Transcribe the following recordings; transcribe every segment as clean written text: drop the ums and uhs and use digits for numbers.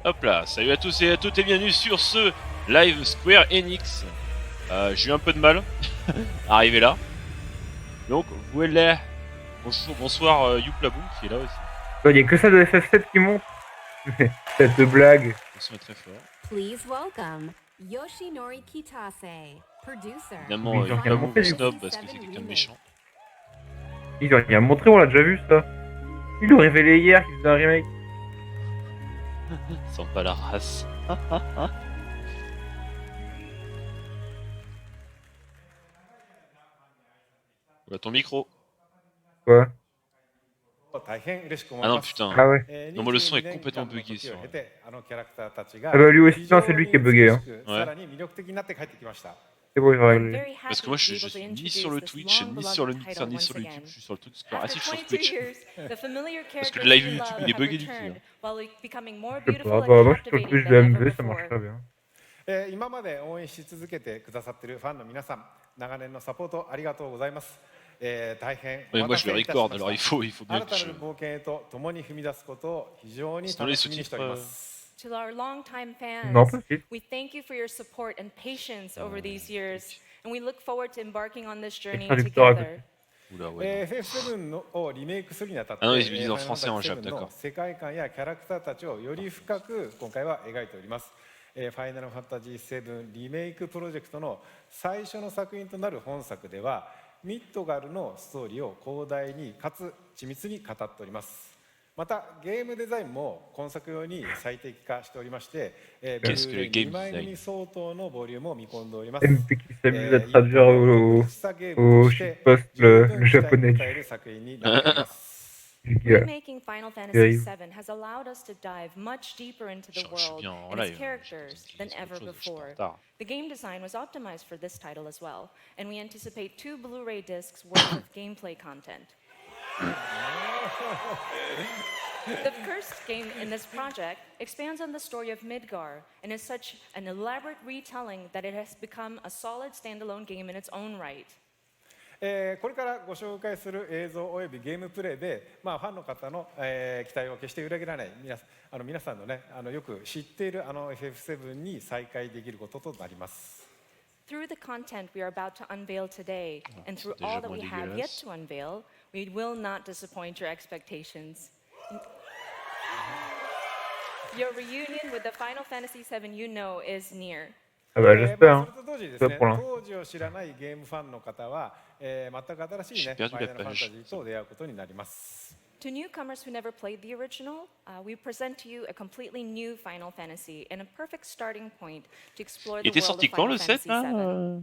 Hop là, salut à tous et à toutes et bienvenue sur ce live Square Enix. J'ai eu un peu de mal à arriver là. Donc voilà. Bonjour, bonsoir Youplaboum qui est là aussi. Il n'y a que ça de FF7 qui monte. Cette blague. Le son est très fort. Please welcome Yoshinori Kitase, producer. Évidemment, Oui, j'en ai Youplaboum monté, vous du coup. snob parce que c'est quelqu'un de méchant. Il doit rien montrer, on l'a déjà vu ça. Il nous révélé hier qu'il faisait un remake. Sans pas la race. Voilà ton micro. Quoi? Ah non putain. Ah ouais. Non, moi le son est complètement bugué sur. Ah bah lui aussi, non, c'est lui qui est bugué. Hein. Ouais. C'est bon, il va I'm régler. very Parce que happy moi to je be suis able to ni sur le introduce Twitch, this ni sur le long-beloved mixer, title ni sur le once YouTube. again. Je suis sur le Twitch Square. Ah si, je suis sur 22 Twitch. years, the familiar Parce que characters le live we YouTube, love il est have bugué du cul. returned, while becoming more Je sais beautiful pas, bah and moi je suis sur le captivating Twitch de than ever MV, ça marche before. très bien. 今まで応援し続けてくださっているファンの皆さん、長年のサポートありがとうございます。大変 Mais お moi 待 je た le せいたしま record, した alors il faut bien 新 que たな je... る冒険へと共に踏み出すことを非常に Sinon les 楽しみにしておりま sous-titres... す。 To our longtime Non, fans, pas si. we thank you for your support and patience over these years, and we look forward to embarking on this journey traducteur à together. Oula, ouais. non. FF7 をリメイクするにあたって、Ah non, ils disent en français, en Jap, ファイナルファンタジー7の d'accord. 世界観やキャラクターたちをより深く今回は描いております。ファイナルファンタジー7リメイクプロジェクトの最初の作品となる本作ではミッドガルのストーリーを広大にかつ緻密に語っております。またゲームデザインも今作用に最適化しておりまして、ブル Qu'est-ce que ー le レイ game 2枚 design 組相当のボリュームを見込んでおります。 MP qui s'amuse à traduire au shitpost le japonais du gars. Remaking Final Fantasy Terrible. VII has allowed us to dive much deeper into the Je suis world bien en and its live. characters than C'est autre ever chose, je suis en before. retard. The game design was optimized for this title as well, and we anticipate 2 Blu-ray discs worth of gameplay content. The first game in this project expands on the story of Midgar and is such an elaborate retelling that it has become a solid standalone game in its own right. これからご紹介する映像およびゲームプレイで、ファンの方の、期待を決して裏切らない皆さんのねよく知っているFF7 に再会できることとなります。 Through the content we are about to unveil today, and through all that we have yet to unveil, we will not disappoint your expectations. Your reunion with the Final Fantasy VII you know is near. Ah bah j'espère. それと同時にです Ça ね、 pour l'instant. 当時を知らないゲームファンの方は、全く新しいね、ファイナルファンタジーと出会うことになります。 To newcomers who never played the original, we present to you a completely new Final Fantasy and a perfect starting point to explore the Il était world sorti of quand Final le 7 Fantasy là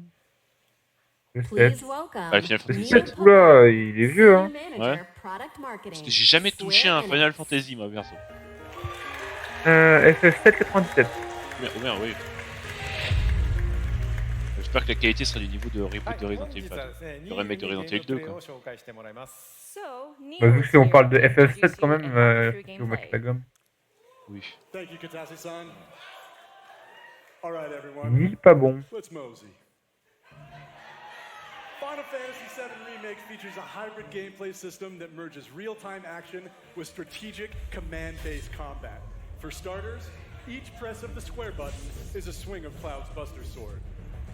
Le Please 7. welcome Ah, le Final Le Fantasy 7, oula, il est vieux hein. Ouais. Parce que j'ai jamais touché à un Final Fantasy moi perso. FF7 97. Oh merde, oui. J'espère que la qualité sera du niveau de reboot de Resident Evil 4. Le remake de Resident Evil 2 quoi. So, Bah, vu que si on parle de Neo will FF7 introduce quand you même, and walk you through je vous mets la gameplay. gomme. Oui. Thank you, Katase-san. All right, everyone. Ni pas bon. Let's mosey. Final Fantasy VII Remake features a hybrid gameplay system that merges real-time action with strategic command-based combat. For starters, each press of the square button is a swing of Cloud's Buster Sword.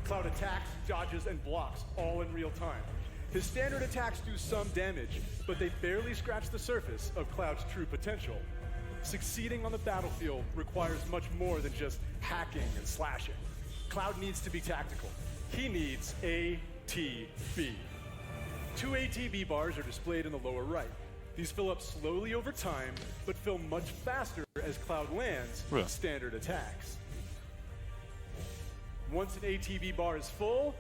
Cloud attacks, dodges, and blocks all in real time. His standard attacks do some damage, but they barely scratch the surface of Cloud's true potential. Succeeding on the battlefield requires much more than just hacking and slashing. Cloud needs to be tactical. He needs ATB. 2 ATB bars are displayed in the lower right. These fill up slowly over time, but fill much faster as Cloud lands Yeah. standard attacks. Once an ATB bar is full,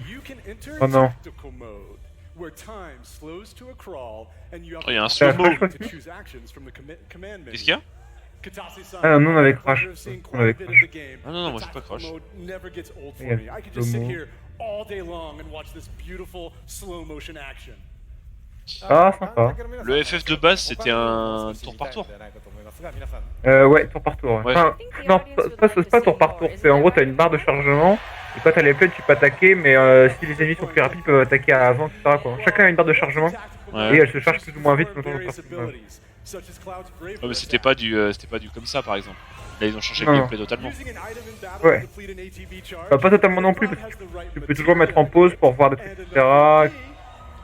you can enter Oh non. tactical mode, where time slows to a crawl and you have Oh, il y a un the slow-mo. option to choose actions from the command menu. Qu'est-ce qu'il y a? Katase-san, Ah, nous, on avait I've had the pleasure crash. of seeing On quite a avait bit of crash. the game. Ah, non, non, moi, The j'ai pas tactical crash. mode never gets old for Il y a me. I could just sit slow-mo. here all day long and watch this beautiful slow motion action. Ah, sympa. Le FF de base c'était un tour par tour. Ouais, tour par tour. Ouais. Enfin, non, pas tour par tour. C'est en gros, t'as une barre de chargement. Et quand t'as les plaines, tu peux attaquer, mais si les ennemis sont plus rapides, ils peuvent attaquer avant, etc. Quoi. Chacun a une barre de chargement. Ouais. Et elle se charge plus ou moins vite, selon ton personnage. such as Cloud's Brave Ouais, mais Breath c'était pas du comme ça par exemple. Là ils ont changé le Non. gameplay totalement. Using an item in battle Ouais. to deplete an ATB charge, Bah, pas totalement non plus, Cloud parce has the right Tu peux toujours mettre en materials pause pour voir des trucs, and etc. enough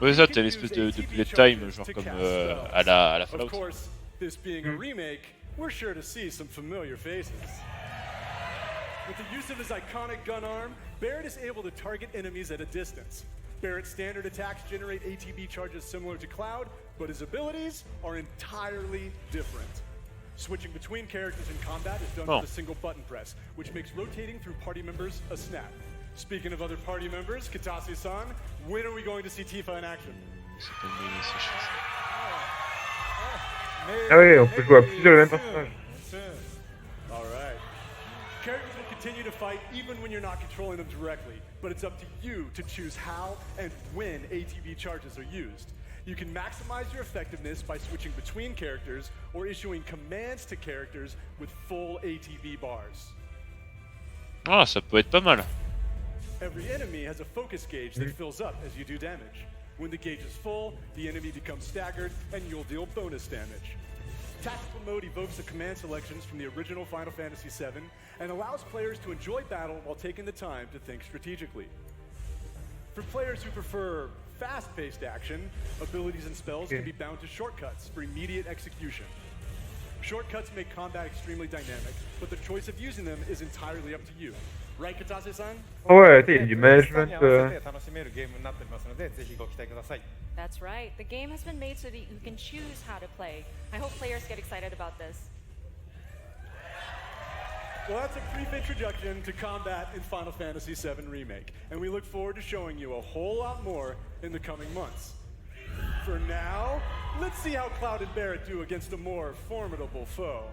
Ouais, ça, t'as une espèce de bullet time, genre comme à la Of Fallout. course, this being a remake, we're sure to see some familiar faces. With the use of his iconic gun arm, Barrett is able to target enemies at a distance. Barrett's standard attacks generate ATB charges similar to Cloud, but his abilities are entirely different. Switching between characters in combat is done Oh. with a single button press, which makes rotating through party members a snap. Speaking of other party members, Kitase-san, when are we going to see Tifa in action? C'est pas une bonne session, ça. Ah ouais, on peut jouer à plusieurs le même personnage. All right. Characters will continue to fight even when you're not controlling them directly, but it's up to you to choose how and when ATB charges are used. You can maximize your effectiveness by switching between characters or issuing commands to characters with full ATB bars. Ah, ça peut être pas mal. Every enemy has a focus gauge that fills up as you do damage. When the gauge is full, the enemy becomes staggered and you'll deal bonus damage. Tactical mode evokes the command selections from the original Final Fantasy VII and allows players to enjoy battle while taking the time to think strategically. For players who prefer fast-paced action, abilities and spells can be bound to shortcuts for immediate execution. Shortcuts make combat extremely dynamic, but the choice of using them is entirely up to you. Right, Kitase-san? Ah ouais, tu sais, il y a du プレイスター management. に合わせて楽しめるゲームになっておりますので、ぜひご期待ください。 That's right. The game has been made so that you can choose how to play. I hope players get excited about this. Well, that's a brief introduction to combat in Final Fantasy VII Remake, and we look forward to showing you a whole lot more in the coming months. For now, let's see how Cloud and Barrett do against a more formidable foe.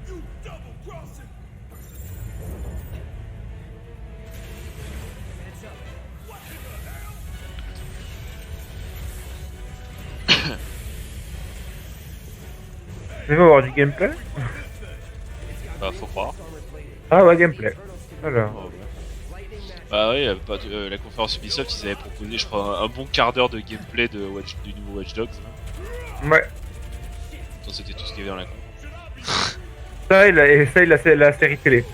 You double-crossing! Tu veux avoir du gameplay? Bah, faut croire. Ah ouais, gameplay. Alors. Oh, ouais. Bah oui, la conférence Ubisoft, ils avaient proposé, je crois, un bon quart d'heure de gameplay du nouveau Watch Dogs. Ouais. Attends, c'était tout ce qu'il y avait dans la con. Ça et la série télé.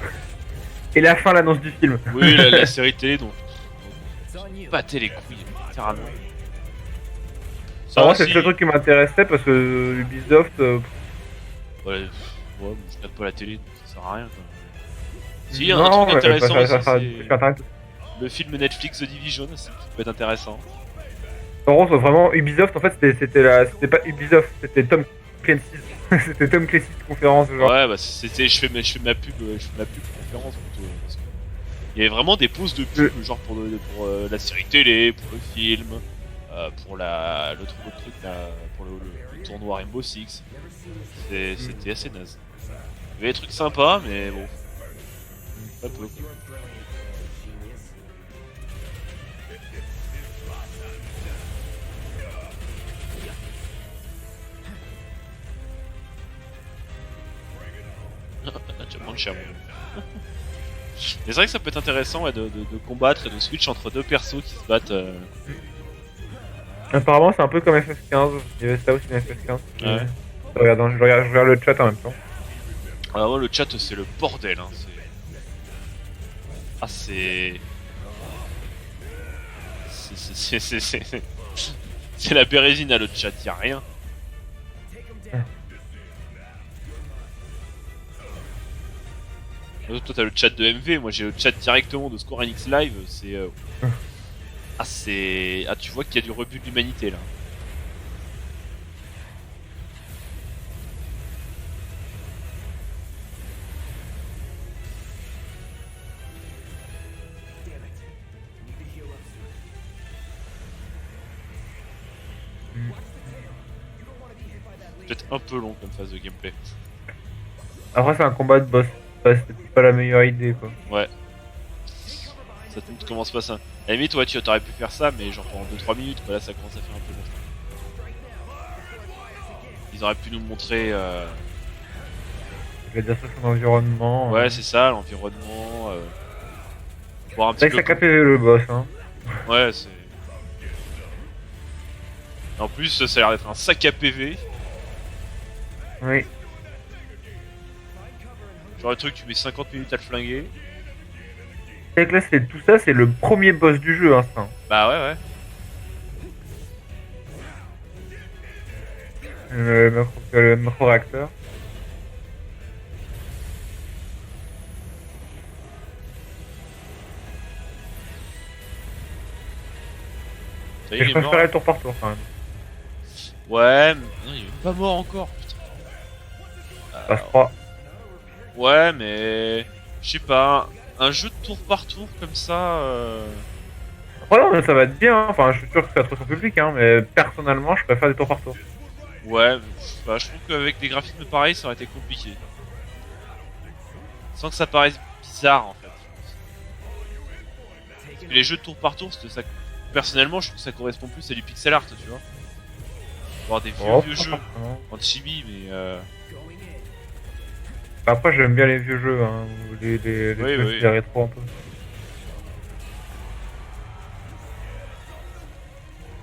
Et la fin, l'annonce du film. Oui, la série télé, donc. Pâter les couilles, littéralement. Ça, Alors moi, c'est le si. seul truc qui m'intéressait parce que Ubisoft. Ouais, moi, je regarde pas la télé, donc ça sert à rien, quoi. Si, il y a un non, truc intéressant ça, aussi, c'est c'est intéressant. le film Netflix The Division, ça peut être intéressant. Par contre, vraiment, Ubisoft, en fait, c'était pas Ubisoft, c'était Tom Clancy's. C'était Tom Clancy's conférence, genre. Ouais, bah c'était, je fais ma pub conférence plutôt. Parce que il y avait vraiment des pauses de pub, genre pour la série télé, pour le film, pour l'autre truc là, pour le tournoi Rainbow Six. C'était assez naze. Il y avait des trucs sympas, mais bon. Pas peu. Tu vas prendre cher. Mais c'est vrai que ça peut être intéressant ouais, de combattre et de switch entre deux persos qui se battent. Apparemment, c'est un peu comme FF15. Il y avait ça aussi dans FF15. Ouais. Je regarde le chat en même temps. Alors moi, le chat c'est le bordel. Hein. Ah c'est la bérésina le chat, y'a rien. Toi t'as le chat de MV, moi j'ai le chat directement de Square Enix Live, c'est... Ah tu vois qu'il y a du rebut de l'humanité là. Peut-être un peu long comme phase de gameplay. Après, c'est un combat de boss. C'était pas la meilleure idée, quoi. Ouais. Ça te commence pas ça. À la limite, ouais, tu aurais pu faire ça, mais genre pendant 2-3 minutes, quoi, là ça commence à faire un peu long. Ils auraient pu nous montrer. Je vais dire ça, son environnement. Ouais, c'est ça, l'environnement. Voir un C'est petit vrai que peu. ça KPV le boss, hein. Ouais, c'est. En plus, ça a l'air d'être un sac à PV. Oui. Genre le truc, tu mets 50 minutes à le flinguer. C'est vrai que là, tout ça, c'est le premier boss du jeu, hein, ça. Bah ouais, ouais. Le macro-réacteur. Ça y est, Et il je est mort. préférais le tour par tour, quand même. Ouais, mais non, il est même pas mort encore, putain. Bah, je crois. Ouais, mais. Je sais pas. Un jeu de tour par tour comme ça. Après, non, mais ça va être bien, hein. Enfin, je suis sûr que ça va être son public, hein, mais personnellement, je préfère des tours par tour. Ouais, bah, je trouve qu'avec des graphismes pareils, ça aurait été compliqué. Sans que ça paraisse bizarre en fait. Parce que les jeux de tour par tour, ça, personnellement, je trouve que ça correspond plus à du pixel art, tu vois. Voir des Oh, vieux pas jeux forcément. en chibi, mais Bah, après, j'aime bien les vieux jeux, hein, ou les Oui, trucs, oui. les rétro un peu.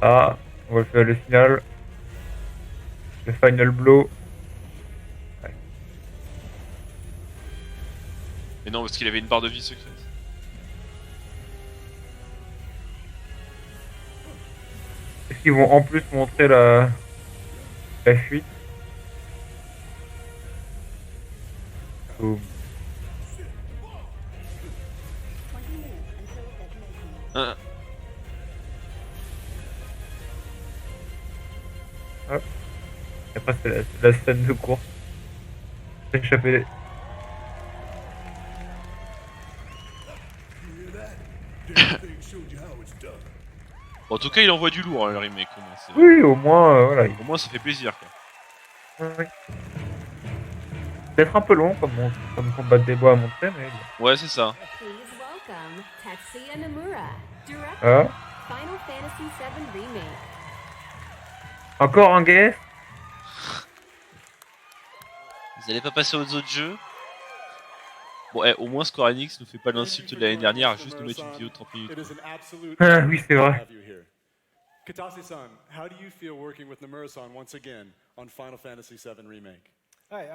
Ah, on va faire le final. Le final blow. mais non, parce qu'il avait une barre de vie secrète. Est-ce qu'ils vont en plus montrer la fuite? Boum. Hein. Et après, c'est la scène de course. Échapper. Bon, en tout cas, il envoie du lourd, hein, le remake. Au moins, Oui, au moins, voilà. au moins, ça fait plaisir, quoi. Oui. Peut-être un peu long comme combat de débois à montrer, mais. Ouais, c'est ça. Please welcome Tatsuya Nomura, director, Ah, Final Fantasy VII Remake. encore un guest? Vous allez pas passer aux autres jeux? Bon, au moins Square Enix nous fait pas l'insulte de l'année dernière à juste nous mettre une vidéo de 30 minutes. It is an absolute Ah, honor oui, c'est to vrai. have you here. Katase-san, how do you feel working with Nomura-san once again on Final Fantasy VII Remake? はい、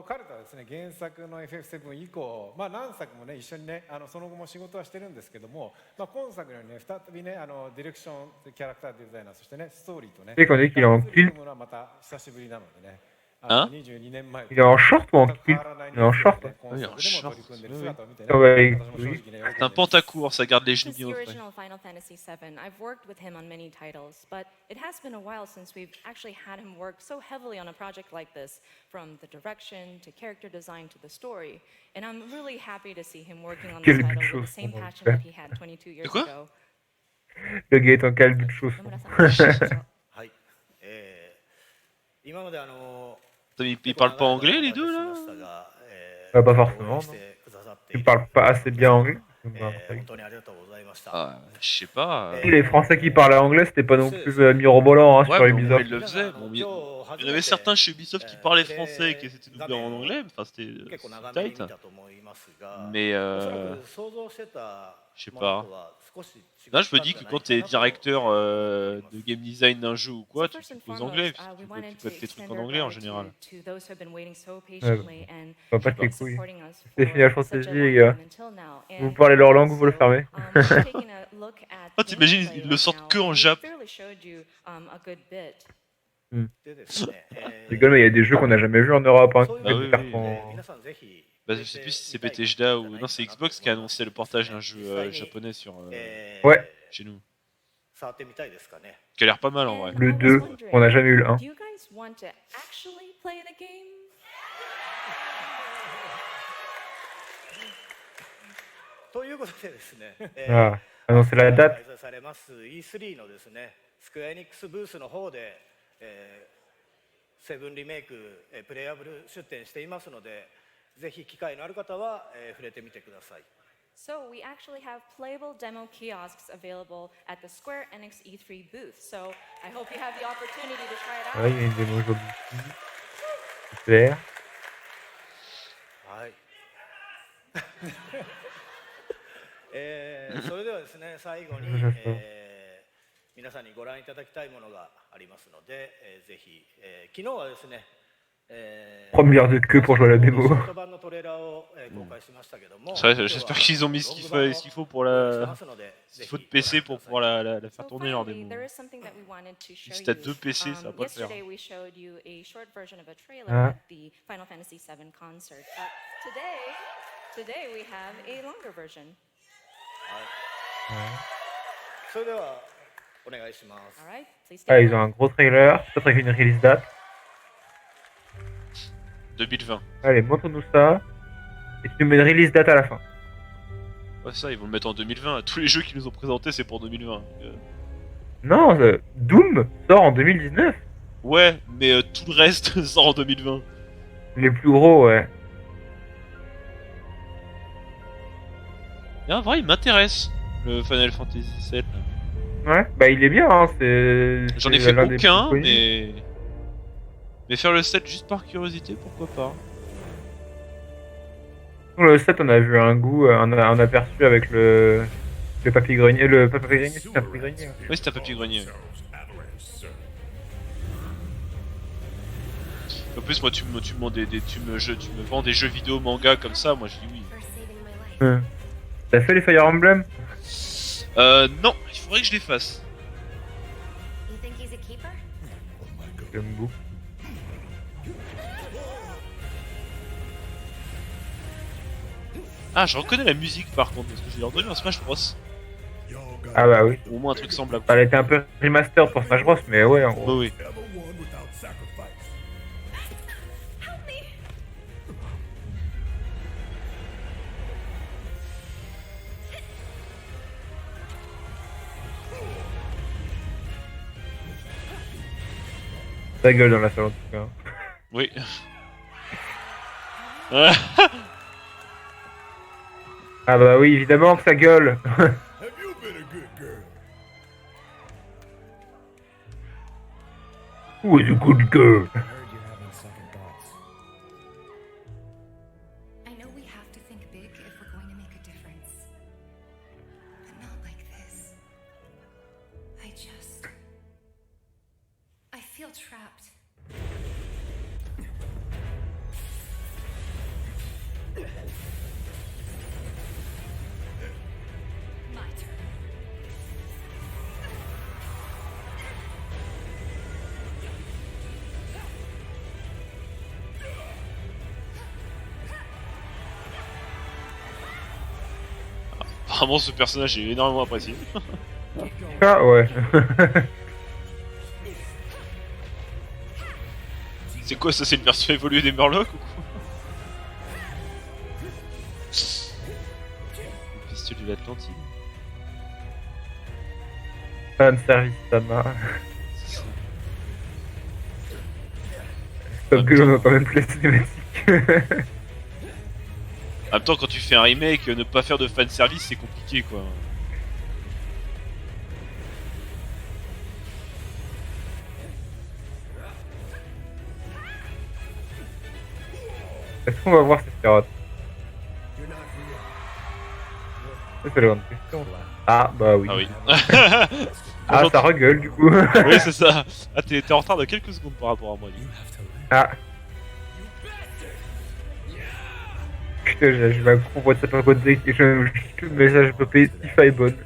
彼とはですね、原作の FF7 以降、何作もね、一緒にね、その後も仕事はしてるんですけども、今作のようにね、再びね、ディレクション、キャラクターデザイナー、そしてね、ストーリーとね、 Et qu'on dit qu'il est en kill. はまた久しぶりなのでね、Hein 22年前と Il est en short ou en 変 kill? わらない Il est en short. ね今Oui, en 作でも short. 取り組んでる姿を見てね、 Ah ouais, 私も正直ね、 C'est un pantacourt, ça garde les genoux This is bien the au frais. original Final Fantasy VII. I've worked with him on many titles, but it has been a while since we've actually had him work so heavily on a project like this, from the direction to character design to the story. And I'm really happy to see him working on this Quelle title chose with the same pour passion faire. that he had 22 years quoi ago. Le gars est en calme de chausson. 野村さん。はい、今までPutain, ils parlent pas anglais les deux là? Pas forcément, non. Il parle pas assez bien anglais. 本当にありがとうございました。 Ah, je sais pas. Les Français qui parlaient anglais, c'était pas non plus mirobolant, hein, sur Ouais, mais Ubisoft. ils le faisaient. Bon, il y en avait certains chez Ubisoft qui parlaient français et qui étaient doublés en anglais. Enfin, c'était 結構長めに見 tight. たと思いますが、 Mais おそらく想像してた je sais もの pas. とは少し違 Là, った je me dis que quand t'es directeur de game design d'un jeu ou quoi, So tu first and poses foremost, anglais. we Tu wanted peux to tes trucs extend en our anglais en gratitude général. to those who have been waiting so patiently and Ça va pas keep te couilles. supporting us C'est for Final such a Fantasy, long les gars. time until now. Vous And parlez leur langue, vous le also, fermez. we're taking a look at Oh, t'imagines, gameplay ils le right sortent now, que en and we Jap. fairly showed you, a good bit. でですね、Je rigole, mais il y a des jeux qu'on n'a jamais vus en Europe, hein, そうい qui う oui, mettent des oui. cartes en... 皆さんぜひ Bah, je sais plus si c'est Bethesda ou. Non, c'est Xbox qui a annoncé le portage d'un jeu japonais sur Ouais. chez nous. 触ってみたいですかね。 Qui a l'air pas mal en vrai. And Le I was 2, wondering, on n'a jamais eu le 1. do you guys want to actually play the game? ということでですね、 Ah, annoncer la 開 date. 催されます E3 のですね、スクエアエニックスブースの方で、セブンリメイク、プレイアブル出展していますので、ぜひ機会のある方は、触れてみてください。 So we actually have playable demo kiosks available at the Square Enix E3 booth. So I hope you have the opportunity to try it out. Ouais, il y a une démo jolie. Super. はい。それではですね、最後に、皆さんにご覧いただきたいものがありますので、ぜひ、昨日はですね、Première de queue pour jouer à la démo. ショート版のトレーラーを公開しましたけども、 Ça, j'espère qu'ils ont mis ce qu'il faut pour la. Il faut de PC pour pouvoir la faire So tourner leur finally, démo. there is something that we wanted to show Si t'as you. deux PC, ça va pas le faire. Yesterday, we showed you a short version of a trailer Ah. at the Final Fantasy VII concert. But today we have a longer version. それではお願いします。 All right, please Ah, take ils a ont look. un gros trailer, peut-être avec une release date. 2020. Allez, montre-nous ça. Et tu nous mets une release date à la fin. Ouais, ça, ils vont le mettre en 2020. Tous les jeux qu'ils nous ont présentés, c'est pour 2020. Non, Doom sort en 2019. Ouais, mais tout le reste sort en 2020. Les plus gros, ouais. Et en vrai, il m'intéresse, le Final Fantasy VII. Ouais, bah il est bien, hein, c'est... J'en ai c'est fait l'un des aucun, plus connus. mais faire le 7 juste par curiosité, pourquoi pas. Sur le 7, on a vu un goût, un aperçu avec le papier grenier. Le papier grenier, c'est un papier grenier. Ouais. Oui, c'était un papier grenier. En plus, moi, tu me vends des jeux vidéo manga comme ça, moi je dis oui. For saving my life. Ouais. T'as fait les Fire Emblem? Non, il faudrait que je les fasse. You think he's a keeper? J'aime beaucoup. Ah, je reconnais la musique par contre, parce que j'ai entendu dans Smash Bros. Ah bah oui. Ou au moins un truc semblable. Elle a été un peu remastered pour Smash Bros, mais ouais, en gros. Bah oui. Ta gueule dans la salle en tout cas. Oui. Ah bah oui, évidemment que ça gueule. Who is a good girl? I know we have to think big if we're going to make a difference. But not like this. I feel trapped. My turn. Apparemment, ce personnage est énormément apprécié. Ah ouais. C'est quoi ça? C'est une version évoluée des Murlocs ou quoi? Le pistolet de l'Atlantide. Fan service, ça m'a. Top gueule, on entend même plus la cinématique. En même temps, quand tu fais un remake, ne pas faire de fanservice, c'est compliqué quoi. Est-ce qu'on va voir ces pirates? Ça, c'est la grande question. Ah, bah oui. Ah oui. Ah, ça regueule du coup. Oui, c'est ça. Ah, t'es en retard de quelques secondes par rapport à moi. Du coup. Ah. Putain, je vais comprendre WhatsApp à côté que je le message peut payer Spotify bonne.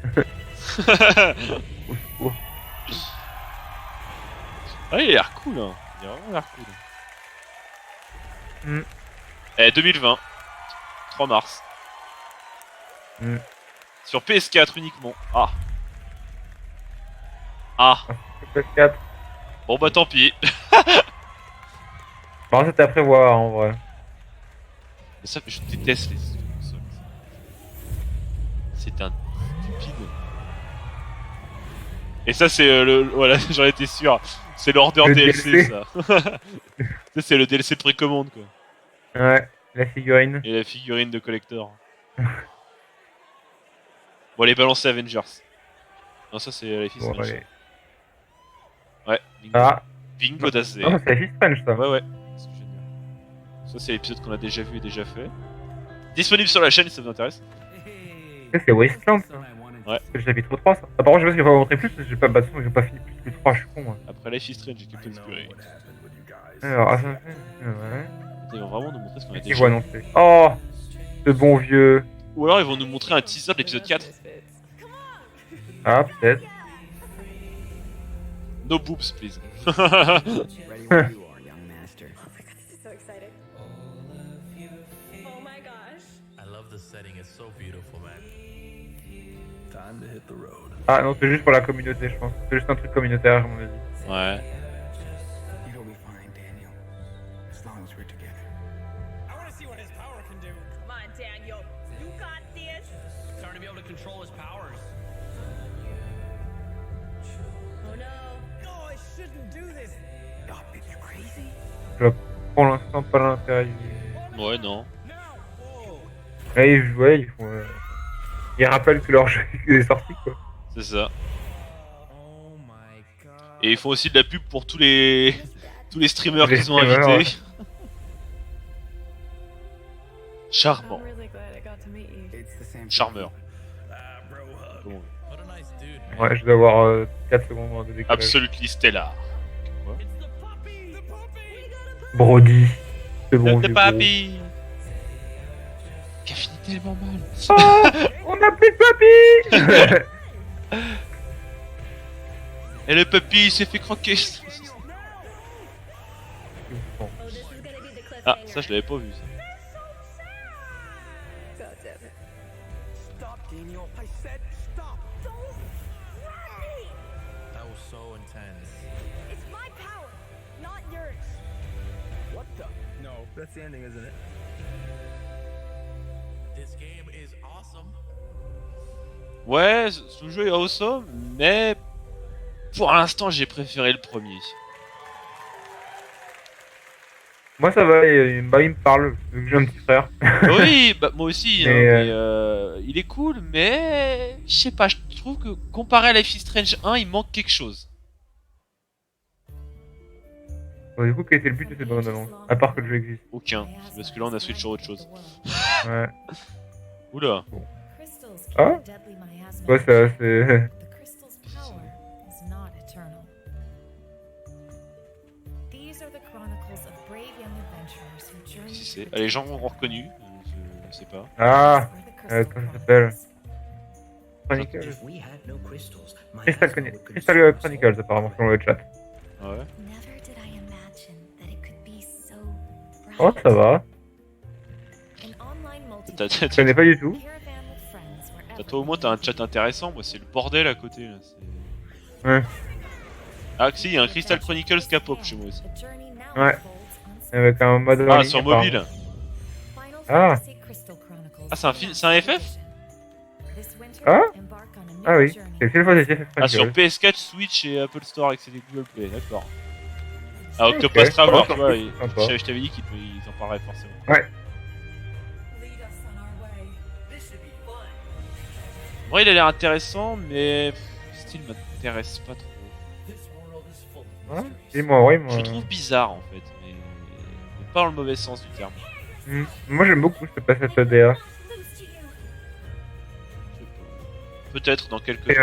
Au secours. Ah, il a l'air cool, hein. Il a vraiment l'air cool. Mm. 2020. 3 mars. Mm. Sur PS4 uniquement. Ah. Ah. PS4. Bon bah tant pis. Bon, c'était à prévoir en vrai. Mais ça, je déteste les consoles. C'est un stupide. Et ça, c'est le. Voilà, j'en étais sûr. C'est l'order Le DLC, DLC. ça. Ça, c'est le DLC de précommande, quoi. Ouais, la figurine. Et la figurine de collector. Bon, allez, balancer Avengers. Non, ça, c'est la fille Bon, Strange. allez. Ouais, bingo. Ah, Bingo d'assez. non, c'est la fille Strange ça. Ouais, ouais. C'est génial. Ça, c'est l'épisode qu'on a déjà vu et déjà fait. Disponible sur la chaîne si ça vous intéresse. C'est Wasteland, ça. Ouais. C'est le chapitre 3, ça. Ah, par contre, je sais pas si je vais pas montrer plus, parce que j'ai pas, bah, de toute façon, j'ai pas fini plus que le 3, je suis con, moi. Après Life is Strange et Captain Fury. Alors, Assassin's Creed, ouais. Ils vont vraiment nous montrer ce qu'on a Qui déjà. voit annoncer. Oh, ce bon vieux. Ou alors ils vont nous montrer un teaser de l'épisode 4. Ah, peut-être. No boobs, please. Ready when you are, young master. So exciting. Oh my gosh. I love the setting, it's so beautiful, man. Time to hit the road. Ah non, c'est juste pour la communauté, je pense. C'est juste un truc communautaire, à mon avis. Ouais. You'll be fine, Daniel. As long as we're together. I want to see what his power can do. Come on, Daniel. You got this. It's hard to be able to control his powers. Oh no. No, I shouldn't do this. Stop it, you crazy? Je vois pour l'instant pas l'intérêt. Ouais, non. Ouais, ils font. Ils rappellent que leur jeu est sorti, quoi. C'est ça. Oh my god. Et ils font aussi de la pub pour tous les streamers Les qu'ils ont streamers, invités. Charmant. I'm really glad I got to meet you. It's the same. Charmeur. What a nice dude, man. Ouais, je dois avoir 4 secondes de décalage. Absolutely stellar. It's the puppy! The puppy! Brody. C'est bon The vieux papy. Qui a fini tellement mal. gros. Oh, on a plus de papy. Et le papy il s'est fait croquer. Bon. Oh, this is gonna be the cliffhanger. Ah, ça je l'avais pas vu ça. God damn it. Stop, Daniel. I said stop. Don't run me! That was so intense. It's my power, not yours. What the? No, that's the ending, isn't it? This game is awesome. Ouais, ce jeu est awesome, mais pour l'instant j'ai préféré le premier. Moi ça va, il me parle, vu que j'ai un petit frère. Oui, bah moi aussi, hein, Mais, mais il est cool, mais je sais pas, je trouve que comparé à Life is Strange 1, il manque quelque chose. Bon, du coup, quel était le but de cette bande annonce? À part que le jeu existe. Aucun, parce que là on a switch sur autre chose. Ouais. Oula. Ah Ouais, ça, c'est. The crystal's power is not eternal. These are the chronicles of brave young adventurers who journey Si to c'est. protect Ah, les gens ont their reconnu, je sais pas. Ah, where the crystal comment ça s'appelle? lies. Chronicles. If we had no crystals, my Crystal, husband would Crystal consume us Chronicles, apparemment, selon le chat. Ah ouais. Never did I imagine that it could be so Oh, bright. ça va. An online T'as- multiplayer Je connais pas du tout. caravan with friends wherever Toi au moins t'as un chat intéressant, moi c'est le bordel à côté là. c'est- Ouais. Ah si, il y a un Crystal Chronicles qui a pop chez moi aussi. The journey now Ouais. unfolds on Avec un mode en Ah, ligne, sur apparemment. mobile. Final Ah. Fantasy Crystal Chronicles Ah, c'est un film- c'est un FF? This winter, Ah. embark on a new Ah oui, journey. c'est le seul fois que j'ai fait Ah, sur Chronicles. PS4, Switch et Apple Store avec ses Google Play, d'accord. Ah, Ok. Octopus Traveler, Oh, tu vois, sympa. je t'avais dit qu'ils ils en parleraient forcément. Ouais. Moi, il a l'air intéressant, mais le style m'intéresse pas trop. Ouais. Dis-moi, oui, moi. Je le trouve bizarre en fait, mais pas dans le mauvais sens du terme. Moi j'aime beaucoup, je sais pas cette DA. Je sais pas. Peut-être dans quelques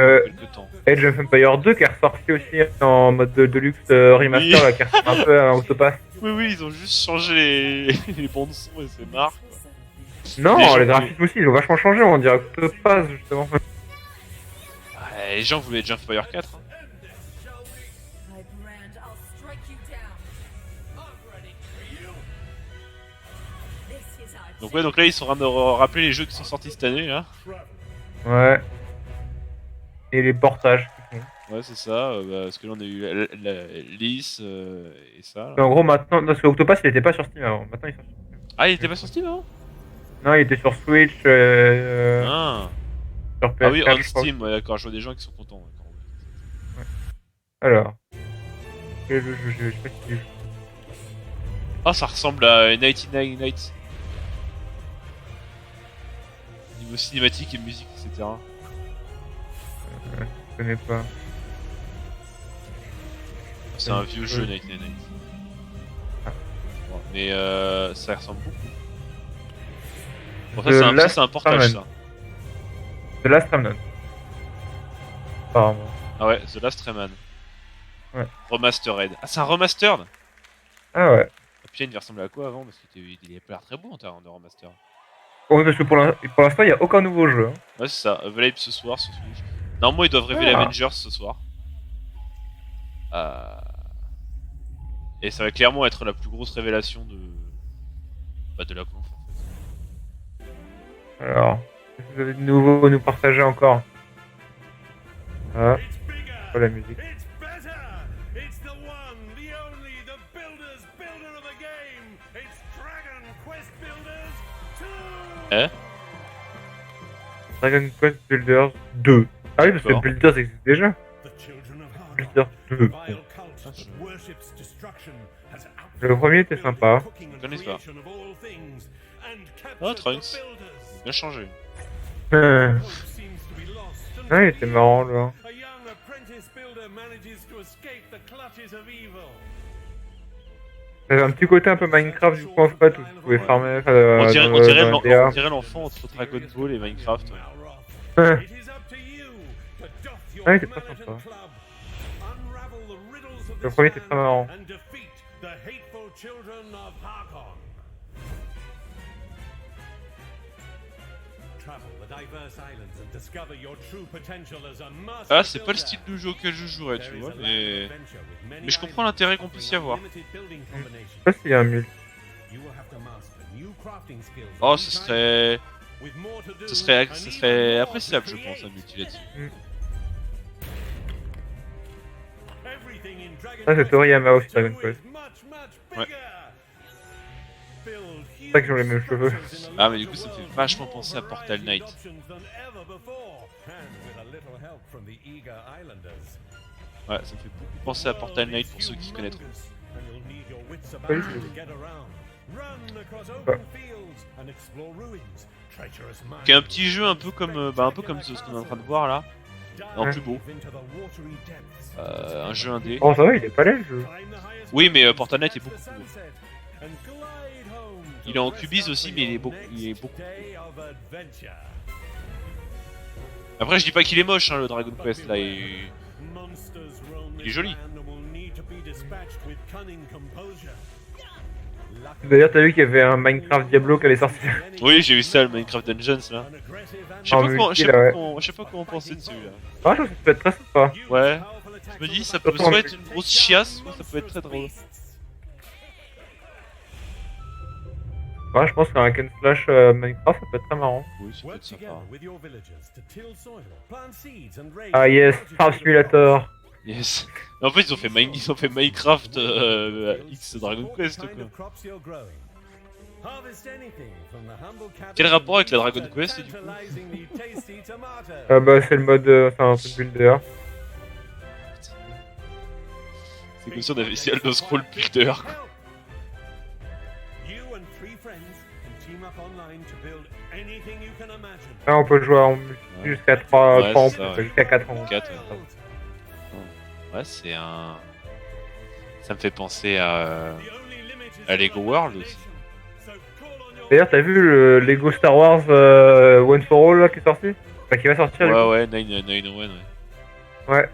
temps. Age of Empire 2 qui est ressorti aussi en mode de Deluxe remaster, Oui. là, qui ressemble un peu à Octopath. Oui, oui, ils ont juste changé les bandes son et c'est marre. Quoi. Non, Les gens les graphismes aussi, ils ont vachement changé, on dirait Octopath justement. Ouais, les gens voulaient Age of Empire 4. Hein. Donc ouais, donc là ils sont en train de rappeler les jeux qui sont sortis cette année là. Ouais. Et les portages qu'ils font. Ouais, c'est ça, parce que là on a eu Lys et ça. Là. Mais en gros maintenant, parce que Octopath il était pas sur Steam avant, maintenant il est sur Steam. Ah, il était pas sur Steam avant? Non, il était sur Switch, Ah. sur PS4. Ah oui, on je crois. Steam, ouais, d'accord, je vois des gens qui sont contents. D'accord. Alors. Je sais pas si Ah, ça ressemble à 99 Nights. Niveau cinématique et musique, etc. je connais pas. C'est un vieux jeu, 99 Nights. Ah. Bon, mais ça ressemble beaucoup. Bon, The ça, c'est un Last portage, Shaman. ça. The Last Remnant. Apparemment. Ah ouais, The Last Rayman. Ouais. Remastered. Ah, c'est un remastered? Ah ouais. Ah, putain, il ressemblait à quoi avant? Parce qu'il avait pas l'air très beau en termes de remaster. Bon, parce que pour l'instant, il n'y a aucun nouveau jeu. Hein. Ouais, c'est ça. Available ce soir sur Switch. Normalement, ils doivent révéler Ah. Avengers ce soir. Et ça va clairement être la plus grosse révélation de. Bah, de la conf en fait. Alors, qu'est-ce que vous avez de nouveau à nous partager encore? Ah, It's bigger. pas la musique. It's better. It's the one, the only, the builder's builder of a game. It's Dragon Quest Builders 2. Eh? Dragon Quest Builders 2. Ah oui, parce que D'accord. Builders existe déjà. The children of Hargon, Builders 2. vile cult that worships destruction, has Le premier était sympa. cooking and Je connais pas. creation of all things, and Oh, captures Trunks. the builders. Bien changé. Euh, Hope seems to be lost, and Ah, il était marrant, là. a young apprentice builder manages to escape the clutches of evil. Il avait un petit côté un peu Minecraft, du coup, en fait, où tu pouvais farmer On dirait, dans on dirait le l'en- DA. on dirait l'enfant entre Dragon Ball et Minecraft. Ouais. Ouais. It is up to you to doff your Ah, il était pas militant sympa. club, unravel the riddles of Le this premier était land, très marrant. and defeat the hateful children of Harkon. Travel the diverse islands and discover your true potential as a master Ah, c'est pas le builder. style de jeu auquel je jouerais, tu There is vois, a land mais. adventure with many Mais je comprends islands l'intérêt qu'on puisse y avoir. offering unlimited building combinations. Je sais pas s'il y a un mule. You will have to master new crafting skills Oh, every ce time, serait. with more to do Ce serait, and ce even serait more appréciable, to je pense, create. un multi là-dessus. Everything in Dragon Ah, c'est Quest Toriyama aussi, 2 Dragon is Quest. much Ouais. bigger. Build C'est vrai qu'ils ont les mêmes cheveux. structures in a Ah, mais du coup, ça larger fait world, vachement more penser à Portal variety Knight. d'options than ever before. And with a little help from the eager islanders. Ouais, ça me fait beaucoup penser à Portal Knight pour ceux qui connaîtront. And you'll need your wits Oui, about you c'est- to get around. Run across Ouais. open fields and explore ruins. Treacherous mines. Qui est un petit jeu un peu comme, un peu comme ce qu'on est en train de voir là. En plus beau. Un jeu indé. Oh, ça va, il est pas laid, le jeu. Oui, mais Portal Knight est beaucoup plus beau. Il est en cubise aussi, mais il est beaucoup Après, je dis pas qu'il est moche, hein, le Dragon Quest là. Il est joli. D'ailleurs, t'as vu qu'il y avait un Minecraft Diablo qui allait sortir. Oui, j'ai vu ça, le Minecraft Dungeons là. Je sais En pas comment, multi, là, ouais. je sais pas comment penser de celui-là. Ah, je trouve que ça peut être très sympa. Ouais. Je me dis, ça peut soit être une grosse chiasse, soit ça peut être très drôle. Ouais, je pense qu'un hack and slash Minecraft, ça peut être très marrant. Oui, ça peut être sympa. Ah yes, Farm Simulator. Yes. Mais en fait, ils ont fait Minecraft X Dragon Quest quoi. Quel rapport avec la Dragon Quest du coup? Ah bah, c'est le mode, c'est un truc builder. C'est comme si on avait essayé Elder Scroll Builder quoi. Là, on peut jouer en multi jusqu'à 3 Ouais, en c'est ça, plus, ouais. jusqu'à 4 en 4, ouais, c'est un. Ça me fait penser à Lego World aussi. D'ailleurs, t'as vu le Lego Star Wars One for All là, qui est sorti? Enfin, qui va sortir du coup. Ouais, 901, ouais. Ouais.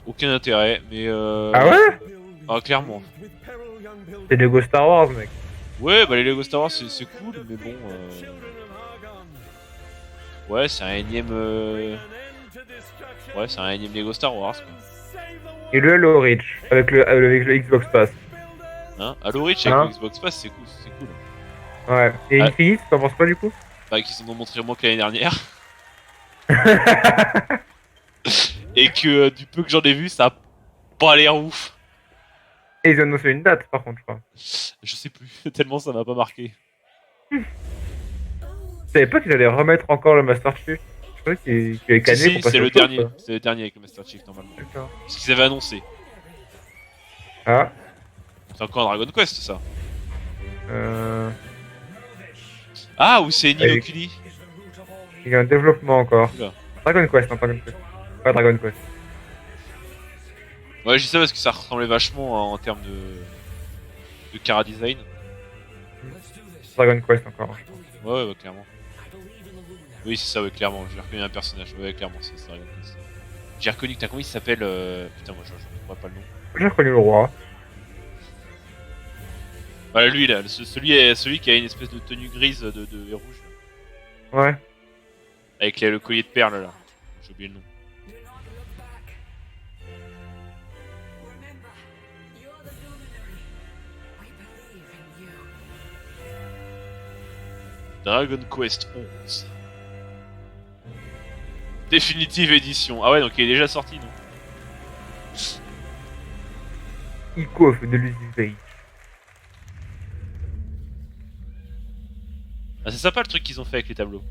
Aucun intérêt, mais Ah ouais? Ah, clairement. C'est Lego Star Wars, mec. Ouais, bah les Lego Star Wars c'est cool, mais bon. Ouais, c'est un énième. Ouais, c'est un énième Lego Star Wars quoi. Et le Halo Reach, avec le Xbox Pass. Hein? Halo Reach avec Hein? le Xbox Pass, c'est cool, c'est cool. Ouais. Et Ah. Infinite, t'en penses pas du coup? Bah, qu'ils en ont montré moins que l'année dernière. Et que du peu que j'en ai vu, ça a pas l'air ouf. Et ils ont annoncé une date par contre, je crois. Je sais plus, tellement ça m'a pas marqué. Je savais pas qu'ils allaient remettre encore le Master Chief. Je croyais qu'il avait cané Si, pour passer c'est le autre chose, dernier. quoi. C'est le dernier avec le Master Chief normalement. D'accord. Ce qu'ils avaient annoncé. Ah. C'est encore un Dragon Quest ça. Ah, ou c'est Avec- Ninokuni. Il y a un développement encore. Oula. Dragon Quest, non, Dragon Quest. Pas Dragon Quest. Ouais, je dis ça parce que ça ressemblait vachement en termes de Cara Design. Dragon Quest encore. Ouais, clairement. Oui, c'est ça, ouais, clairement. J'ai reconnu un personnage. Ouais, clairement, c'est Dragon Quest. J'ai reconnu, putain, comment il s'appelle Putain, moi, je ne vois pas le nom. J'ai reconnu le roi. Voilà, lui, là, celui qui a une espèce de tenue grise de rouge. Là. Ouais. Avec le collier de perles, là. J'ai oublié le nom. Dragon Quest 11. Définitive édition. Ah ouais, donc il est déjà sorti, non? Ico of Delusive Age. Ah, c'est sympa le truc qu'ils ont fait avec les tableaux.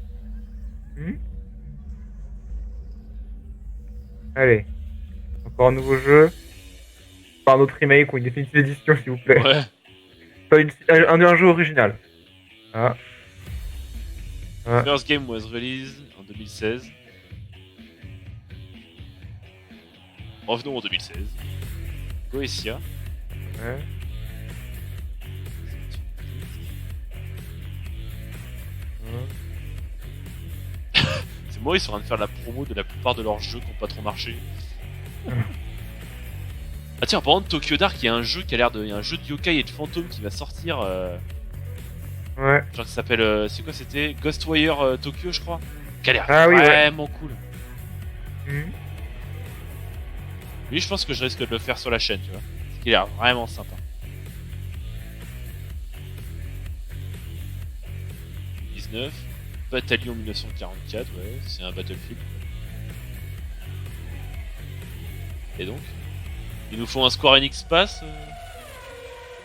Allez. Encore un nouveau jeu. Pas un autre remake ou une définitive édition, s'il vous plaît. Ouais. Pas un jeu original. Ah. Ah. First game was released en 2016. Revenons en 2016. Goetia. Ouais. C'est moi, ils sont en train de faire la promo de la plupart de leurs jeux qui n'ont pas trop marché. Ah tiens, par contre, Tokyo Dark, il y a un jeu qui a l'air de... Il y a un jeu de yokai et de fantômes qui va sortir. Ouais. Genre qui s'appelle... c'est quoi c'était Ghostwire Tokyo, je crois. Qui a l'air Ah oui, ouais. vraiment cool. Mhm. Lui, je pense que je risque de le faire sur la chaîne, tu vois. Parce qu'il a l'air vraiment sympa. Battalion 1944, ouais, c'est un Battlefield. Et donc ils nous font un Square Enix Pass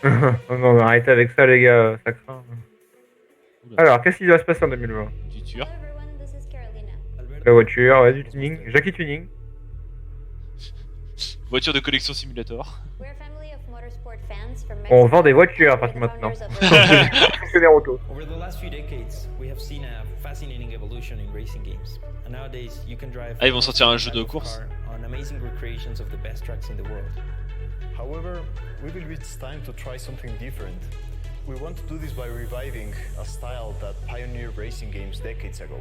Oh non, arrêtez avec ça, les gars, ça craint. Oula. Alors, qu'est-ce qui va se passer en 2020? Du tueur. La voiture, ouais, du tuning. Jackie Tuning. Voiture de collection simulator. On vend des voitures à partir de maintenant. Fonctionnaire auto. Over the last few decades, we have seen a fascinating evolution in racing games. And nowadays, you can drive Ah, ils vont sortir un jeu de course. on amazing recreations of the best tracks in the world. However, we believe it's time to try something different. We want to do this by reviving a style that pioneered racing games decades ago.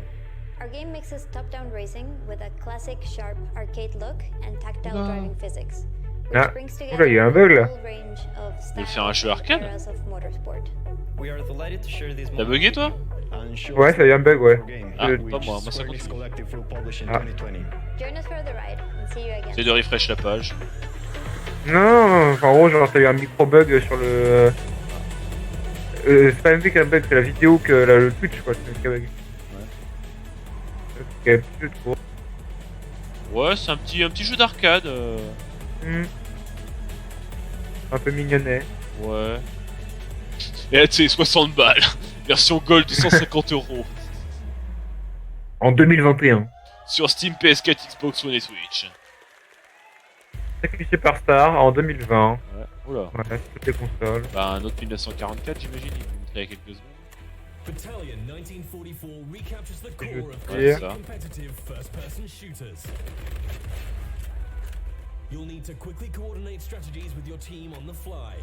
Our game mixes top-down racing with a classic, sharp arcade look and tactile driving physics. Ah, oula, il y a un bug là. Il faire un jeu arcade. We are delighted to share this T'as bugué toi? Ouais, ça y a un bug, ouais. Ah, pas moi, moi ça continue. Ah. C'est de refresh la page. Non, enfin, en gros, genre, t'as eu un micro-bug sur le... c'est pas même qu'un bug, c'est la vidéo que le Twitch, quoi, c'est un bug. Ouais. C'est plus trop. Ouais, c'est un petit jeu d'arcade. Un peu mignonnet. Ouais. Et là, tu sais, 60 balles. Version Gold, 150 €. En 2021. Sur Steam, PS4, Xbox One et Switch. Sacrifié par Star en 2020. Ouais, oula. Ouais, sur toutes les consoles. Bah, un autre 1944, j'imagine, il vous montrait il y a quelques secondes. Battalion 1944 recaptures the core of Ouais, ça. competitive first-person shooters. You'll need to quickly coordinate strategies with your team on the fly,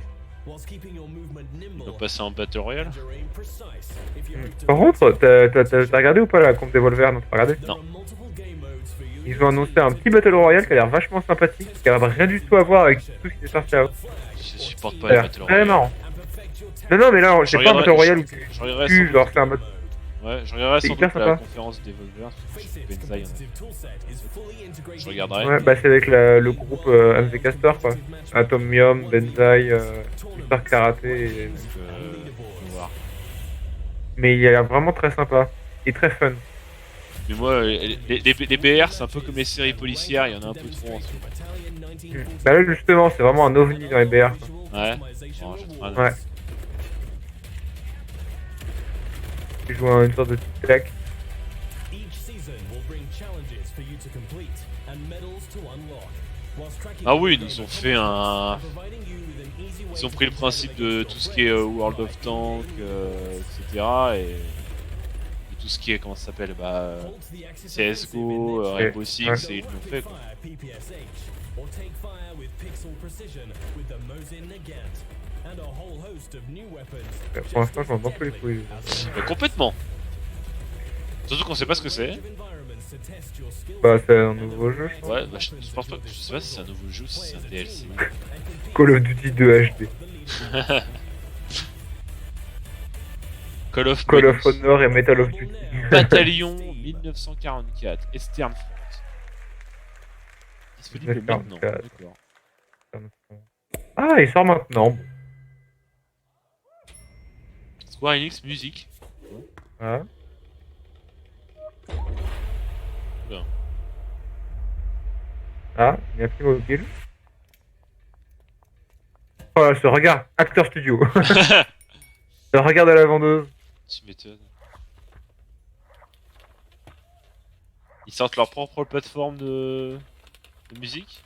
whilst keeping your movement nimble. Ils ont passé en Battle Royale. and your aim precise if you hope to Par contre, t'as regardé ou pas la compte Devolver? Non, t'as regardé? There are multiple game modes for you. Ils ont annoncé un petit Battle Royale qui a l'air vachement sympathique, qui a rien du tout à voir avec tout ce qui est sorti avant. Je supporte pas Ça a les l'air Battle très Royale. marrant. Non, non, mais là, c'est pas un Battle Royale où Je regarderai tu sans genre doute. c'est un mode. Ouais, je regarderai C'est sans hyper doute la sympa. conférence des Devolver. Je regarderai. Ouais, bah c'est avec le groupe MV Caster quoi. Atomium, Benzai, Super Karaté et... On va voir. Mais il a l'air vraiment très sympa. Et très fun. Mais moi, les BR, c'est un peu comme les séries policières, il y en a un peu trop en ce moment. Bah là justement, c'est vraiment un ovni dans les BR quoi. Ouais. Bon, j'ai Ouais. Tu joues à une sorte de petit tech. Each season will bring challenges for you to complete and medals to unlock. Whilst tracking Ah oui, ils nous ont fait un... providing you with an easy way Ils ont pris le principe de tout ce qui est World of Tanks, etc. Et tout ce qui est, comment ça s'appelle, bah, CSGO, Rainbow Six, et ils l'ont fait quoi. PPSH or take fire with pixel precision with the Mosin Nagant and a whole host of new weapons. Pour l'instant, je m'en bats pas les couilles. Complètement. Surtout qu'on sait pas ce que c'est. Bah, c'est un nouveau jeu, je pense. Ouais, bah, je pense pas, je sais pas si c'est un nouveau jeu ou si c'est un DLC. Call of Duty 2 HD. Call of Honor et Metal of Duty. Bataillon 1944, Eastern Front. Disponible maintenant, 1944. d'accord. Ah, il sort maintenant. Square Enix Music. Ah. Bien. Ah, il y a Playmobil. Oh, ce regard, Acteur Studio. Le regard de la vendeuse. Tu m'étonnes. Ils sortent leur propre plateforme de musique.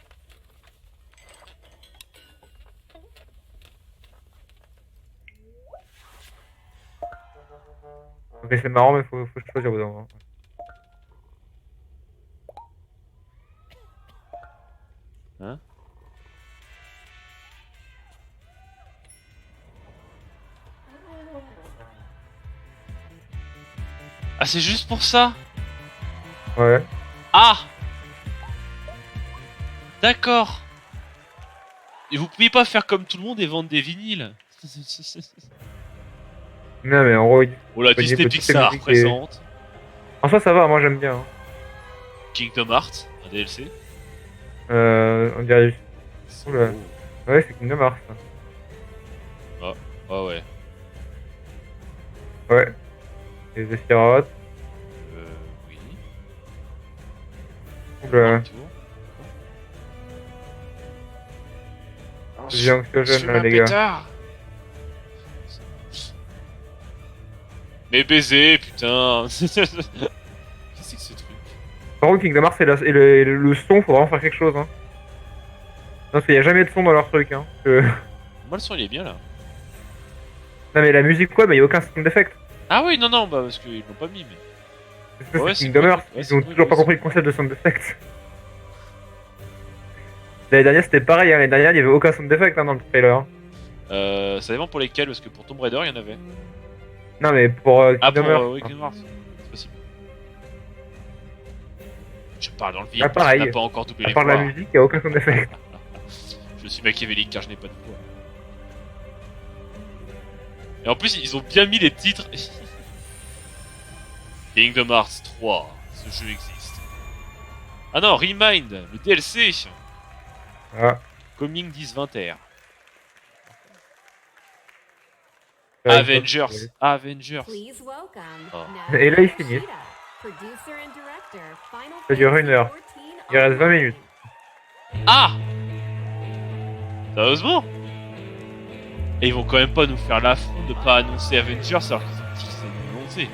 Ok, c'est marrant, mais faut choisir au bout d'un moment. Hein? Ah, c'est juste pour ça? Ouais. Ah! D'accord. Et vous pouviez pas faire comme tout le monde et vendre des vinyles? Non, mais en gros, Oh la Disney Pixar présente. En soi, ça va, moi j'aime bien. Hein. Kingdom Hearts, un DLC. On dirait. Oula. Ouais, c'est Kingdom Hearts. Ah, ah ouais. Ouais. Les Sephiroth. Oui. Oula. Oh, Je suis anxiogène là, les gars. Pétard. Mais baiser, putain. Qu'est-ce que c'est que ce truc? Par contre, Kingdom Hearts et le son, faut vraiment faire quelque chose. Hein. Non, parce qu'il n'y a jamais de son dans leur truc. Hein. Moi, le son il est bien là. Non, mais la musique, quoi, mais il n'y a aucun sound effect. Ah oui, non, non, bah parce qu'ils l'ont pas mis, mais. Ouais, c'est Kingdom Hearts, ils ont toujours pas compris le concept de sound effect. L'année dernière, c'était pareil. Hein. L'année dernière, il n'y avait aucun sound effect hein, dans le trailer. Ça dépend pour lesquels, parce que pour Tomb Raider, il y en avait. Non, mais pour Ah, Kingdom pour Hearts. oui, Kingdom Hearts. C'est possible. Je parle dans le vide, Ah, parce pareil. qu'on n'a pas encore doublé À les part voix. la musique, il n'y a aucun sound effect. Je suis machiavélique car je n'ai pas de voix. Et en plus, ils ont bien mis les titres. Kingdom Hearts 3, ce jeu existe. Ah non, Remind, le DLC. Ah. Coming 10-20R. Ouais, Avengers. ouais. Avengers. Please welcome Oh. Et là, il finit. Nashida, producer and director, Final Ça dure 1 heure. Il reste 20 minutes. Ah! Sérieusement? Et ils vont quand même pas nous faire l'affront de pas annoncer Avengers alors qu'ils ont dit qu'ils allaient annoncer.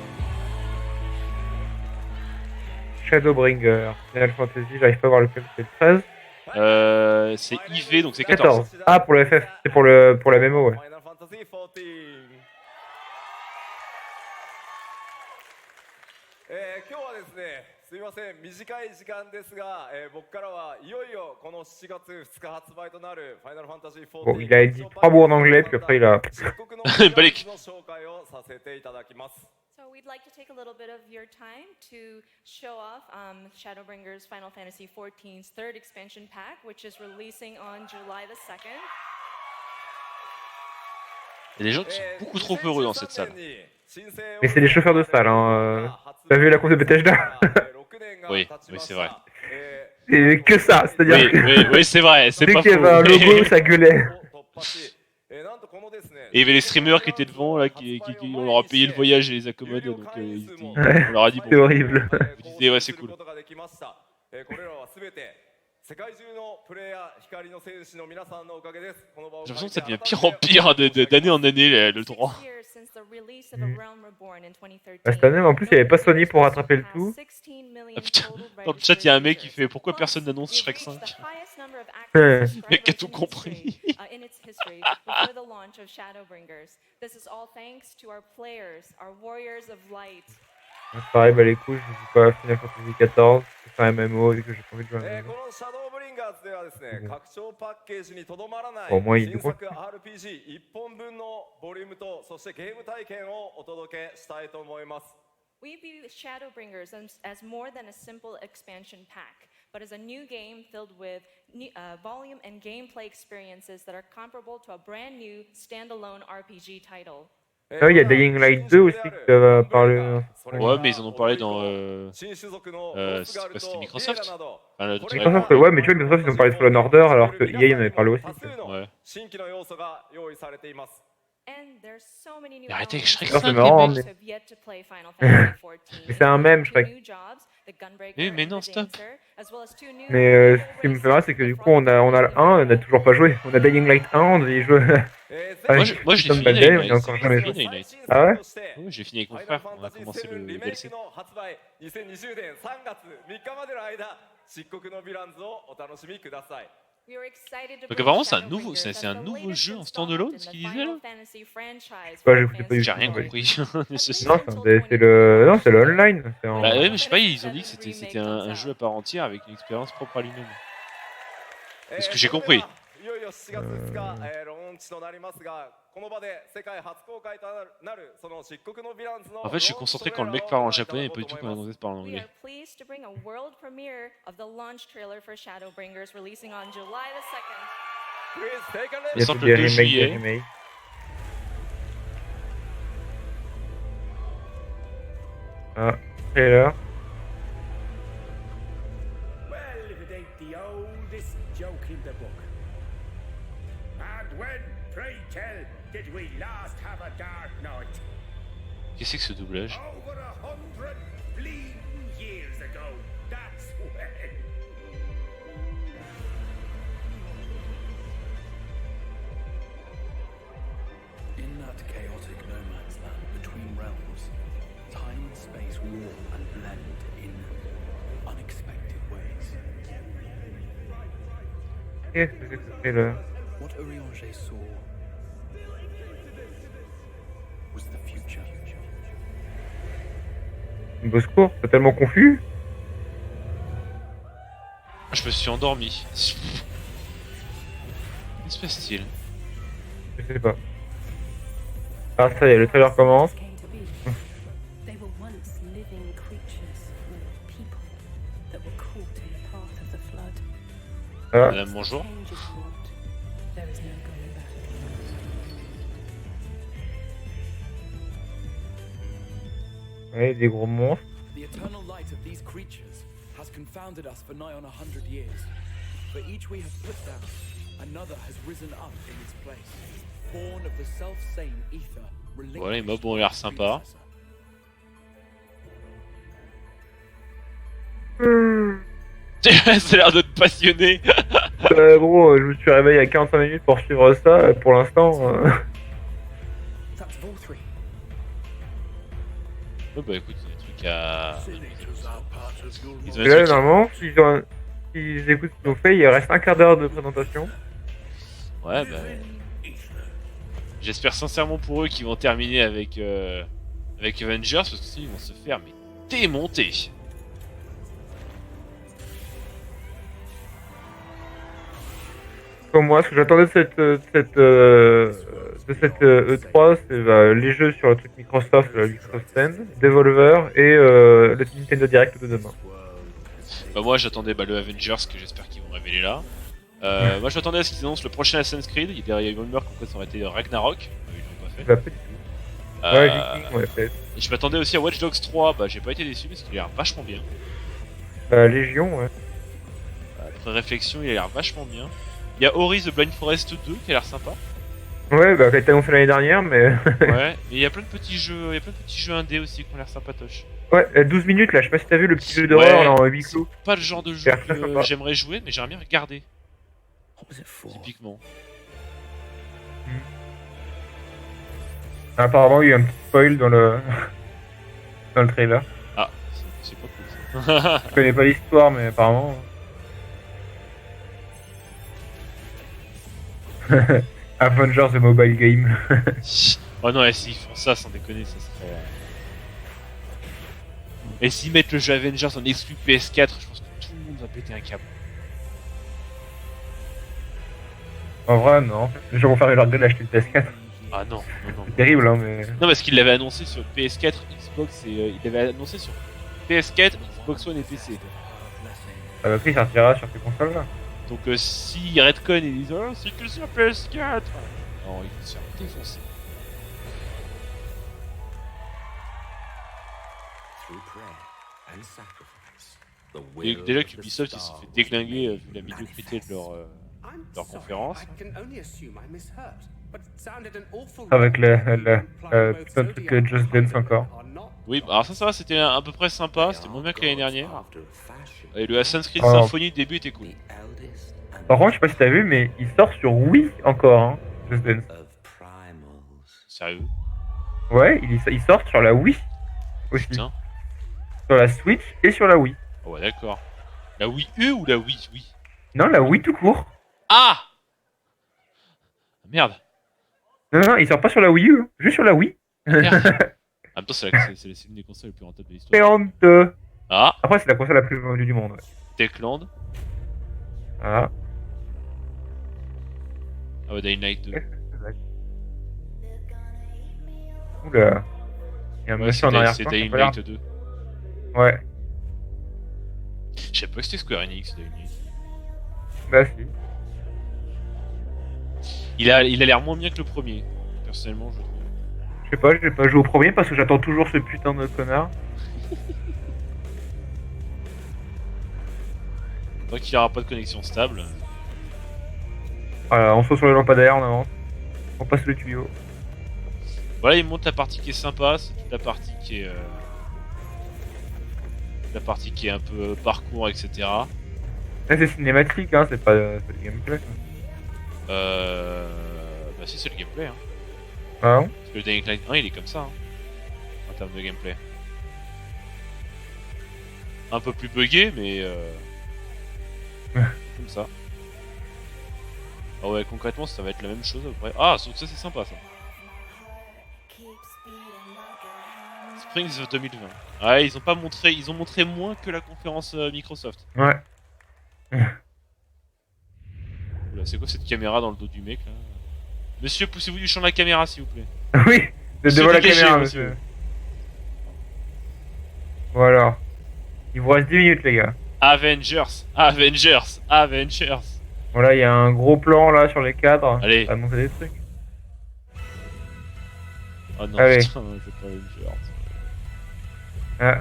Shadowbringer, Final Fantasy, j'arrive pas à voir lequel, c'est le 13. C'est IV donc c'est 14. 14. Ah, pour le FF, c'est pour la mémo, ouais. Final Fantasy 14今日はですね、すみません、短い時間ですが、僕からはいよいよこの7月2日発売となる Final Fantasy 14 Bon, il a dit 3 mots en anglais, puis après il a. バリック。の紹介をさせていただきます。 So we'd like to take a little bit of your time to show off Shadowbringers Final Fantasy XIV's third expansion pack, which is releasing on July the 2nd. Il y a des gens qui sont beaucoup trop heureux dans cette salle. Mais c'est les chauffeurs de salle, hein. T'as vu la course de Bethesda? Oui, oui, c'est vrai. C'est que ça, c'est-à-dire Oui, que. oui, oui, c'est vrai, c'est Dès pas qu'il y faux. avait un logo, ça gueulait. Et il y avait les streamers qui étaient devant, là, on leur a payé le voyage et les accommodes, donc Ouais, on leur a dit bon. c'est horrible. Vous disiez, ouais, c'est cool. これらはすべて世界中のプレイヤー、光の戦士の皆さんのおかげです。この場を J'ai l'impression que ça devient pire en pire d'année en année, le 3. Bah, cette année, en plus, il n'y avait pas Sony pour rattraper le tout. Ah putain, dans le chat, il y a un mec qui fait pourquoi personne n'annonce Shrek 5? Ouais. Le mec a tout compris. In its history before the launch of Shadowbringers. This is all thanks to our players, our warriors of light. Pareil, bah les couilles, je joue pas à Final Fantasy 14, c'est un MMO vu que j'ai pas envie de jouer à un こ MMO. のシャドーブリンガーズではですね、拡張パッケージにとどまらないau moins il est 新 gros. 作 RPG1 本分のボリュームとそしてゲーム体験をお届けしたいと思います。We view Shadowbringers as more than a simple expansion pack, but as a new game filled with volume and gameplay experiences that are comparable to a brand new standalone RPG title. Ah oui, il y a Dying Light 2 aussi que ça va parler. Ouais, mais ils en ont parlé dans. C'était Microsoft enfin, le direct. Microsoft, ouais, mais tu vois, Microsoft, ils ont parlé de Fallen Order alors que EA en avait parlé aussi. Ouais. Mais arrêtez avec Shrek Non, 5, c'est marrant, les mais... mecs. mais c'est un mème, Shrek. Mais non, stop. Mais ce qui me fait marrer, c'est que du coup, on a le 1, on n'a toujours pas joué. On a Dying Light 1, on a joué. Moi, je l'ai fini, Day, on Dying y a encore Light. jamais J'ai joué. fini, Dying Light. Ah ouais? Oui, j'ai fini avec mon frère, on a commencé le DLC. Donc apparemment c'est un nouveau jeu en standalone, ce qu'il disait là. Bah, j'écoutais pas du J'ai tout, rien ouais. compris. Non, c'est le online. Bah ouais, mais je sais pas, ils ont dit que c'était un jeu à part entière avec une expérience propre à lui-même. C'est ce que j'ai compris. En fait, je suis concentré quand le mec parle en japonais et pas du tout quand l'anglais parle en We anglais. are pleased to bring a world premiere of the launch trailer for Shadowbringers releasing on July the 2nd. Il y a Sort tous le des 2 remakes, des juillet. remakes. Ah, trailer. Well, if it ain't the oldest joke in the book. And when, pray tell, did we last have a dark night? Qu'est-ce que c'est que ce doublage? Over 100 bleeding years ago. That's when. In that chaotic no man's land between realms, time and space warm and blend in unexpected ways. Qu'est-ce que c'est que ce trailer? What Urianger saw was the future. Beau secours, c'est tellement confus. Je me suis endormi. Qu'est-ce qui se passe-t-il? Je sais pas. Ah, ça y est, le trailer commence. They were once living creatures or people that were caught in the path of the flood. Ah. Madame, bonjour. Change is wrought. There is no going back. Ouais, des gros monstres. The eternal light of these creatures has confounded us for nigh on 100 years. For each we have put down, another has risen up in its place. Born of the self-same ether, Voilà, les mobs ont l'air sympas. Ça a l'air de te passionner. Gros, je me suis réveillé à 45 minutes pour suivre ça. Pour l'instant. That's Volthree. Oh bah écoute, il y a des trucs à. Ils ont Et des là, trucs- normalement, s'ils écoutent ce qu'on fait, il reste un quart d'heure de présentation. Ouais, bah. J'espère sincèrement pour eux qu'ils vont terminer avec Avengers, parce que sinon ils vont se faire mais démonter. Comme moi, ce que j'attendais de cette E3, c'est les jeux sur le truc Microsoft, le Microsoft Stand, Devolver et le Nintendo Direct de demain. Bah moi j'attendais le Avengers que j'espère qu'ils vont révéler là. Moi j'attendais à ce qu'ils annoncent le prochain Assassin's Creed. Il y a des rumeurs comme quoi ça aurait été Ragnarok. Ils l'ont pas fait. Bah, pas du tout. Ouais, Viking, ouais, peut-être. Et je m'attendais aussi à Watch Dogs 3. Bah j'ai pas été déçu parce qu'il a l'air vachement bien. Légion, ouais. Après réflexion, il a l'air vachement bien. Il y a Ori The Blind Forest 2 qui a l'air sympa. Ouais, bah, qui a été annoncé l'année dernière, mais. Ouais, mais il y a plein de petits jeux, indés aussi qui ont l'air sympatoches. Ouais, 12 minutes là, je sais pas si t'as vu le petit jeu d'horreur là en huis clos. C'est pas le genre de jeu Ça a l'air très que sympa. j'aimerais jouer, mais j'aimerais bien regarder. Typiquement. Apparemment, il y a eu un petit spoil dans le trailer. Ah, c'est pas cool ça. Je connais pas l'histoire, mais apparemment. Avengers the Mobile Game. Oh non, et s'ils font ça sans déconner, ça serait. Et s'ils mettent le jeu Avengers en exclu PS4, je pense que tout le monde va péter un câble. En vrai, non. Les gens vont faire leur gueule d'acheter le PS4. Ah non, non, non. C'est terrible, hein, mais. Non, parce qu'il l'avait annoncé sur PS4, Xbox et il l'avait annoncé sur PS4, Xbox One et PC. Après, il sortira sur ces consoles-là. Donc si Redcon ils disent oh, c'est que sur PS4, non, il faut se faire défoncer. Et déjà qu'Ubisoft ils se sont fait déglinguer vu la médiocrité de leur conférence. Avec putain de truc Just Dance encore. Oui, alors ça va, c'était à peu près sympa, c'était moins bien que l'année dernière. Et le Assassin's Creed Oh. Symphony, le début était cool. Par contre, je sais pas si t'as vu, mais il sort sur Wii encore, hein, Just Dance. Sérieux? Ouais, il sort sur la Wii aussi. Putain. Sur la Switch et sur la Wii. Oh, ouais, d'accord. La Wii U ou la Wii? Oui. Non, la Wii tout court. Ah! Merde. Non, il sort pas sur la Wii U, hein, juste sur la Wii. Merde. En même temps, c'est l'une des consoles les plus rentables de l'histoire. C'est honteux. Ah! Après, c'est la console la plus vendue du monde. Ouais. Techland. Ah. Ah ouais, Dying Light 2. Oula. Il y a un Ouais, monsieur en arrière-plan. c'est Dying qui a pas Light 2. l'air- Ouais. Je sais pas si c'était Square Enix, Dying Light. Bah si. Il a l'air moins bien que le premier, personnellement, je trouve. Je sais pas, j'ai pas joué au premier parce que j'attends toujours ce putain de connard. Tant qu'il n'y aura pas de connexion stable. Voilà, on saute sur le lampadaire, on avance. On passe le tuyau. Voilà, il montre la partie qui est sympa, c'est toute la partie qui est... la partie qui est un peu parcours, etc. Là, c'est cinématique, hein, c'est pas le gameplay. Bah si, c'est le gameplay, hein. Ah bon? Parce que le Dying Light 1, il est comme ça, hein, en termes de gameplay. Un peu plus buggé, mais comme ça. Ah ouais, concrètement, ça va être la même chose à peu près. Ah, donc ça c'est sympa, ça. Springs 2020. Ouais, ils ont montré moins que la conférence Microsoft. Ouais. Oula, c'est quoi cette caméra dans le dos du mec, là? Monsieur, poussez-vous du champ de la caméra, s'il vous plaît. Oui, de devant la dégagez, caméra, monsieur. monsieur. Voilà. Il vous reste 10 minutes, les gars. Avengers, Avengers, Avengers. Voilà, il y a un gros plan là sur les cadres. Allez. Ça va montrer des trucs. Oh non, Allez. putain, je veux pas Avengers. Ah.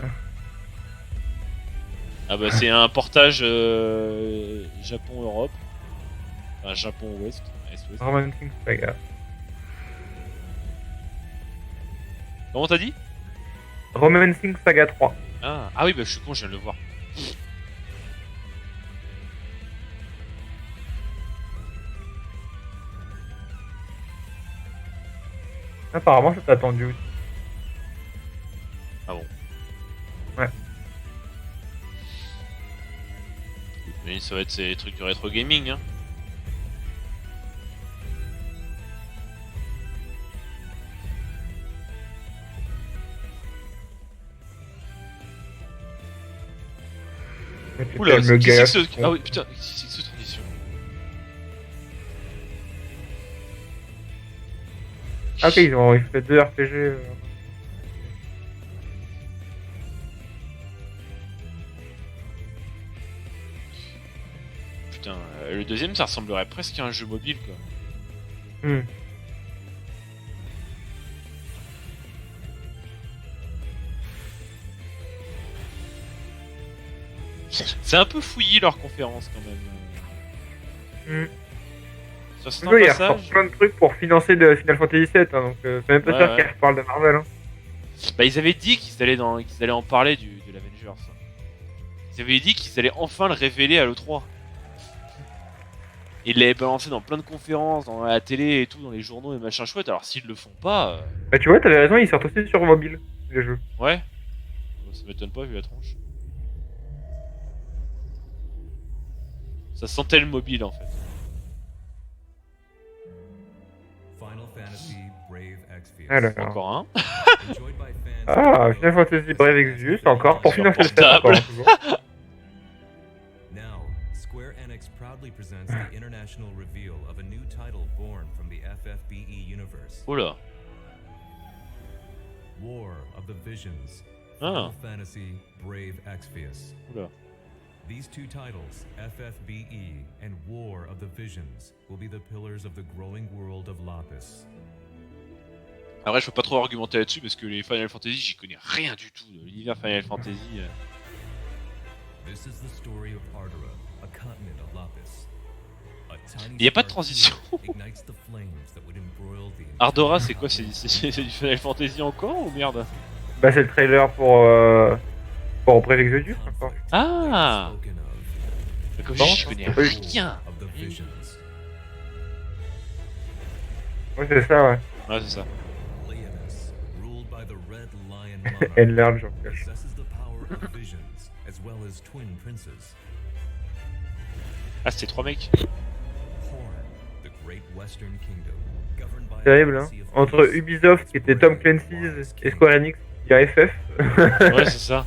Ah bah c'est un portage Japon-Europe. Enfin Japon-Ouest. Est-Ouest. Romancing Saga. Comment t'as dit? Romancing Saga 3. Ah oui, bah je suis con, je viens de le voir. Apparemment, ça t'a attendu aussi. Ah bon? Ouais. Mais ça va être ces trucs de rétro gaming, hein. Oula, Le qu'est-ce que gars. c'est que ce... Ah oui, putain, qu'est-ce que c'est que cette transition? Ah ok, ils ont fait 2 RPG. Putain, le deuxième ça ressemblerait presque à un jeu mobile, quoi. Hmm. C'est un peu fouillis leur conférence quand même. Sur certains Oui, il passages... ressort plein de trucs pour financer de Final Fantasy VII, hein, donc c'est même pas sûr qu'ils reparlent de Marvel. Hein. Bah ils avaient dit qu'ils allaient en parler de l'Avengers. Ils avaient dit qu'ils allaient enfin le révéler à l'E3. Ils l'avaient balancé dans plein de conférences, dans la télé et tout, dans les journaux et machin chouette. Alors s'ils le font pas... Bah tu vois, t'avais raison, ils sortent aussi sur mobile, les jeux. Ouais. Ça m'étonne pas vu la tronche. Ça sentait le mobile en fait. Alors. Encore un. Ah, Final Fantasy Brave Exvius, encore, pour financer le set, encore, toujours. Enix proudly presents the international reveal of a new title born from the FFBE universe. Oula. War of the Visions. Ah. Final Fantasy Brave Exvius. Oula. These two titles, FFBE and War of the Visions, will be the pillars of the growing world of Lapis. Après, je peux pas trop argumenter là-dessus parce que les Final Fantasy, j'y connais rien du tout de l'univers Final Fantasy. This is the story of Ardora, a continent of Lapis. Il y a pas de transition. Ardora, c'est quoi? C'est du Final Fantasy encore ou merde? Bah c'est le trailer pour Brave Exodus encore. Ah. Comme je dis, je connais rien. Ouais c'est ça ouais. Ouais c'est ça. Enlarge en fait. Ah c'était 3 mecs. Terrible hein. Entre Ubisoft qui était Tom Clancy's et Square Enix qui a FF. Ouais c'est ça.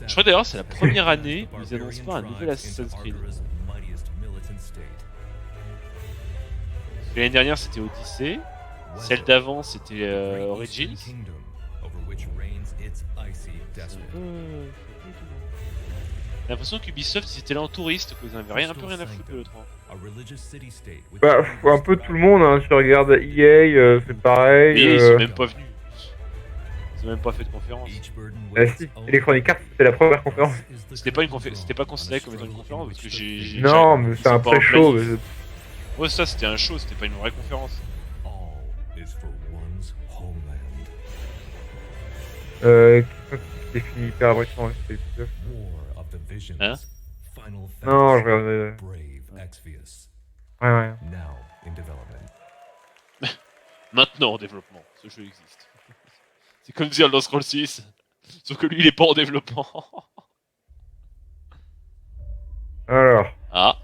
Je crois d'ailleurs c'est la première année où ils annoncent pas un nouvel Assassin's Creed. L'année dernière c'était Odyssey, celle d'avant c'était Origins. J'ai l'impression qu'Ubisoft ils étaient là en touriste, qu'ils avaient un peu rien à foutre de l'autre. Bah, un peu tout le monde, hein. Si tu regardes EA, c'est pareil. Et ils sont même pas venus. Ils ont même pas fait de conférence. Ah si, Electronic Arts c'était la première conférence. C'était pas c'était pas considéré comme étant une conférence parce que j'ai. Non, mais c'est un pré-show. Ouais, ça c'était un show, c'était pas une vraie conférence. Qui fini hyper abruptement, c'était l'épisode. Hein? Non, je regardais. Ouais. Maintenant en développement, ce jeu existe. C'est comme The Elder Scrolls 6, sauf que lui il est pas en développement. Alors. Ah.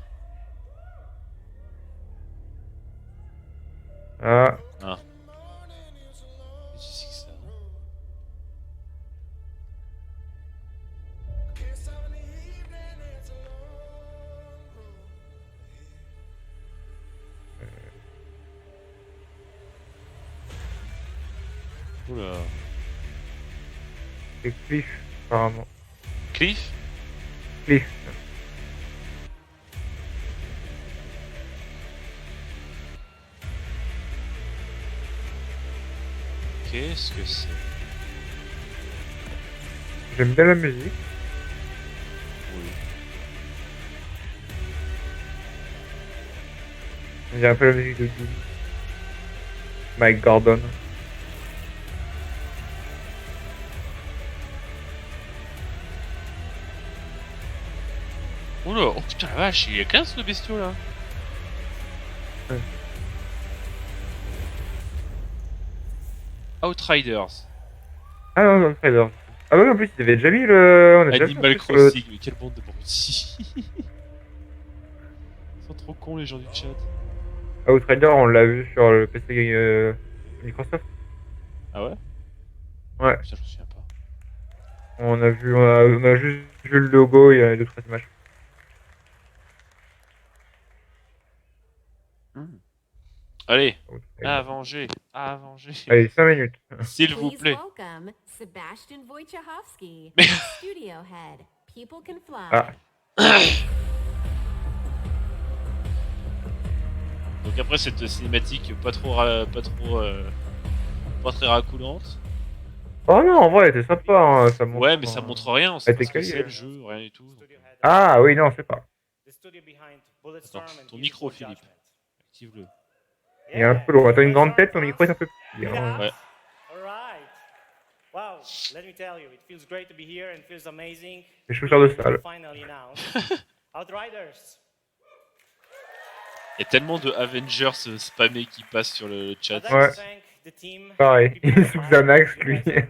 Ah. Ah. Oula. C'est Cliff, apparemment. Cliff? Cliff. Qu'est-ce que c'est? J'aime bien la musique. Oui. On dirait un peu la musique de Doom. Mike Gordon. Oula, oh putain la vache, il y a 15 de bestiaux là. Ouais. Outriders. Ah non, Outriders. Ah ouais, en plus, il avait déjà mis le... On a déjà Animal vu Crossing, mais quelle bande de abrutis. Ils sont trop cons les gens du chat. Outrider, on l'a vu sur le PC Microsoft. Ah ouais? Ouais. Putain, je me souviens pas. On a juste vu le logo, il y a 2-3 images. Allez, à venger. Allez, 5 minutes. S'il vous plaît. Welcome, Sebastian Wojciechowski, studio head. People can fly. Ah. Donc après cette cinématique pas très racoulante. Oh non, en vrai, elle était sympa. Hein. Ça montre, ouais, mais ça montre rien. On sait pas ce que quali, c'est le jeu, rien du tout. Ah oui, non, c'est pas. Attends, ton micro, Philippe. Active-le. Il est un peu lourd. T'as une grande tête, ton micro est un peu petit. Hein. Ouais. Alright. Wow, let me tell you, it feels great to be here and feels amazing. Les chaussures de salle. Finally now. Outriders. Il y a tellement de Avengers spammés qui passent sur le chat. Ouais. Pareil, il est sous Xanax, lui. Et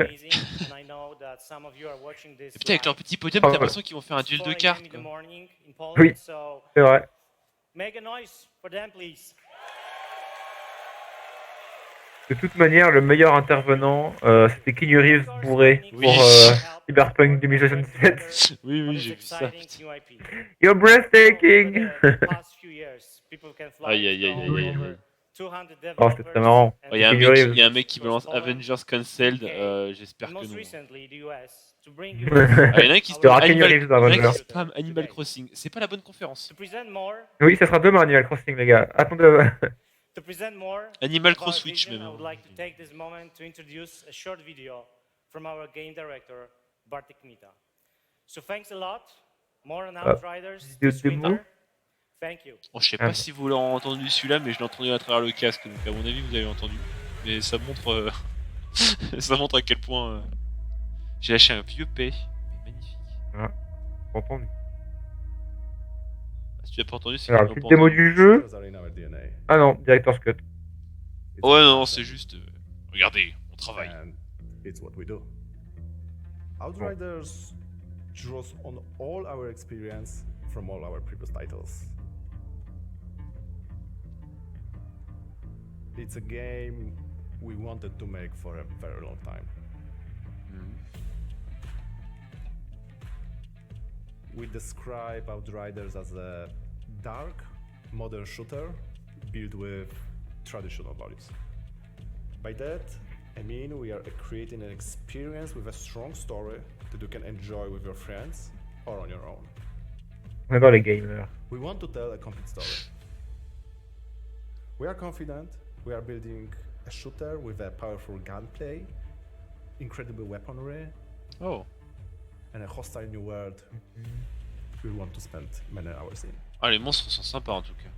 putain, avec leur petit podium, t'as l'impression qu'ils vont faire un duel de cartes. Quoi. Oui, c'est vrai. Make a noise for them, please. De toute manière, le meilleur intervenant, c'était Keanu Reeves bourré Oui. pour Cyberpunk 2077. Oui, oui, j'ai vu ça. Exciting new IP. You're breathtaking! Over the past few years, people can fly Aïe, aïe, aïe, from aïe, aïe. over 200 Oh, c'était très marrant. developers Il y a un Keanu mec, Reeves. il y a un mec qui balance Poland, Avengers Cancelled, UK, j'espère and que most non. recently the US, to bring Il you Ah, il y en a un qui y aura spam Keanu Reeves dans Avengers. Animal Crossing. C'est pas la bonne conférence. to present more Oui, ça sera demain, Animal Crossing, les gars. Attendez. To present more Animal of our Cross Switch, vision, même. I would like to take this moment to introduce a short video from our game director, Bartek Mita. So thanks a lot. More on Outriders vidéo this de démo. winter. Thank you. Bon, je sais pas si vous l'aurez entendu celui-là, mais je l'ai entendu à travers le casque, donc à mon avis vous avez entendu. Mais ça montre, ça montre à quel point j'ai lâché un vieux paix, mais magnifique. Ah, pas entendu. Si tu l'as pas entendu, c'est Alors, qu'ils l'ont petite pas démo entendu. du jeu. Ah non, Director's Cut. Ouais, non, c'est juste. Regardez, on travaille. And it's what we do. Outriders draws on all our experience from all our previous titles. It's a game we wanted to make for a very long time. We describe Outriders as a dark, modern shooter built with traditional values. By that, I mean we are creating an experience with a strong story that you can enjoy with your friends or on your own. On adore les gamers. We want to tell a complete story. We are confident we are building a shooter with a powerful gunplay, incredible weaponry, and a hostile new world we want to spend many hours in. Ah, les monstres sont sympas en tout cas.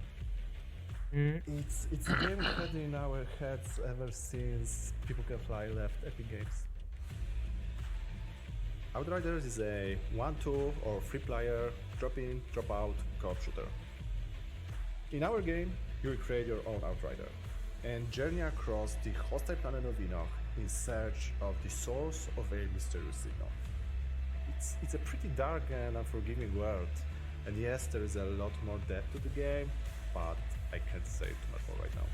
It's a game had in our heads ever since People Can Fly left Epic Games. Outriders is a 1-2 or 3-player drop-in, drop-out co-op shooter. In our game, you will create your own Outrider and journey across the hostile planet of Enoch in search of the source of a mysterious signal. It's a pretty dark and unforgiving world, and yes, there is a lot more depth to the game, but I can't say too much more right now.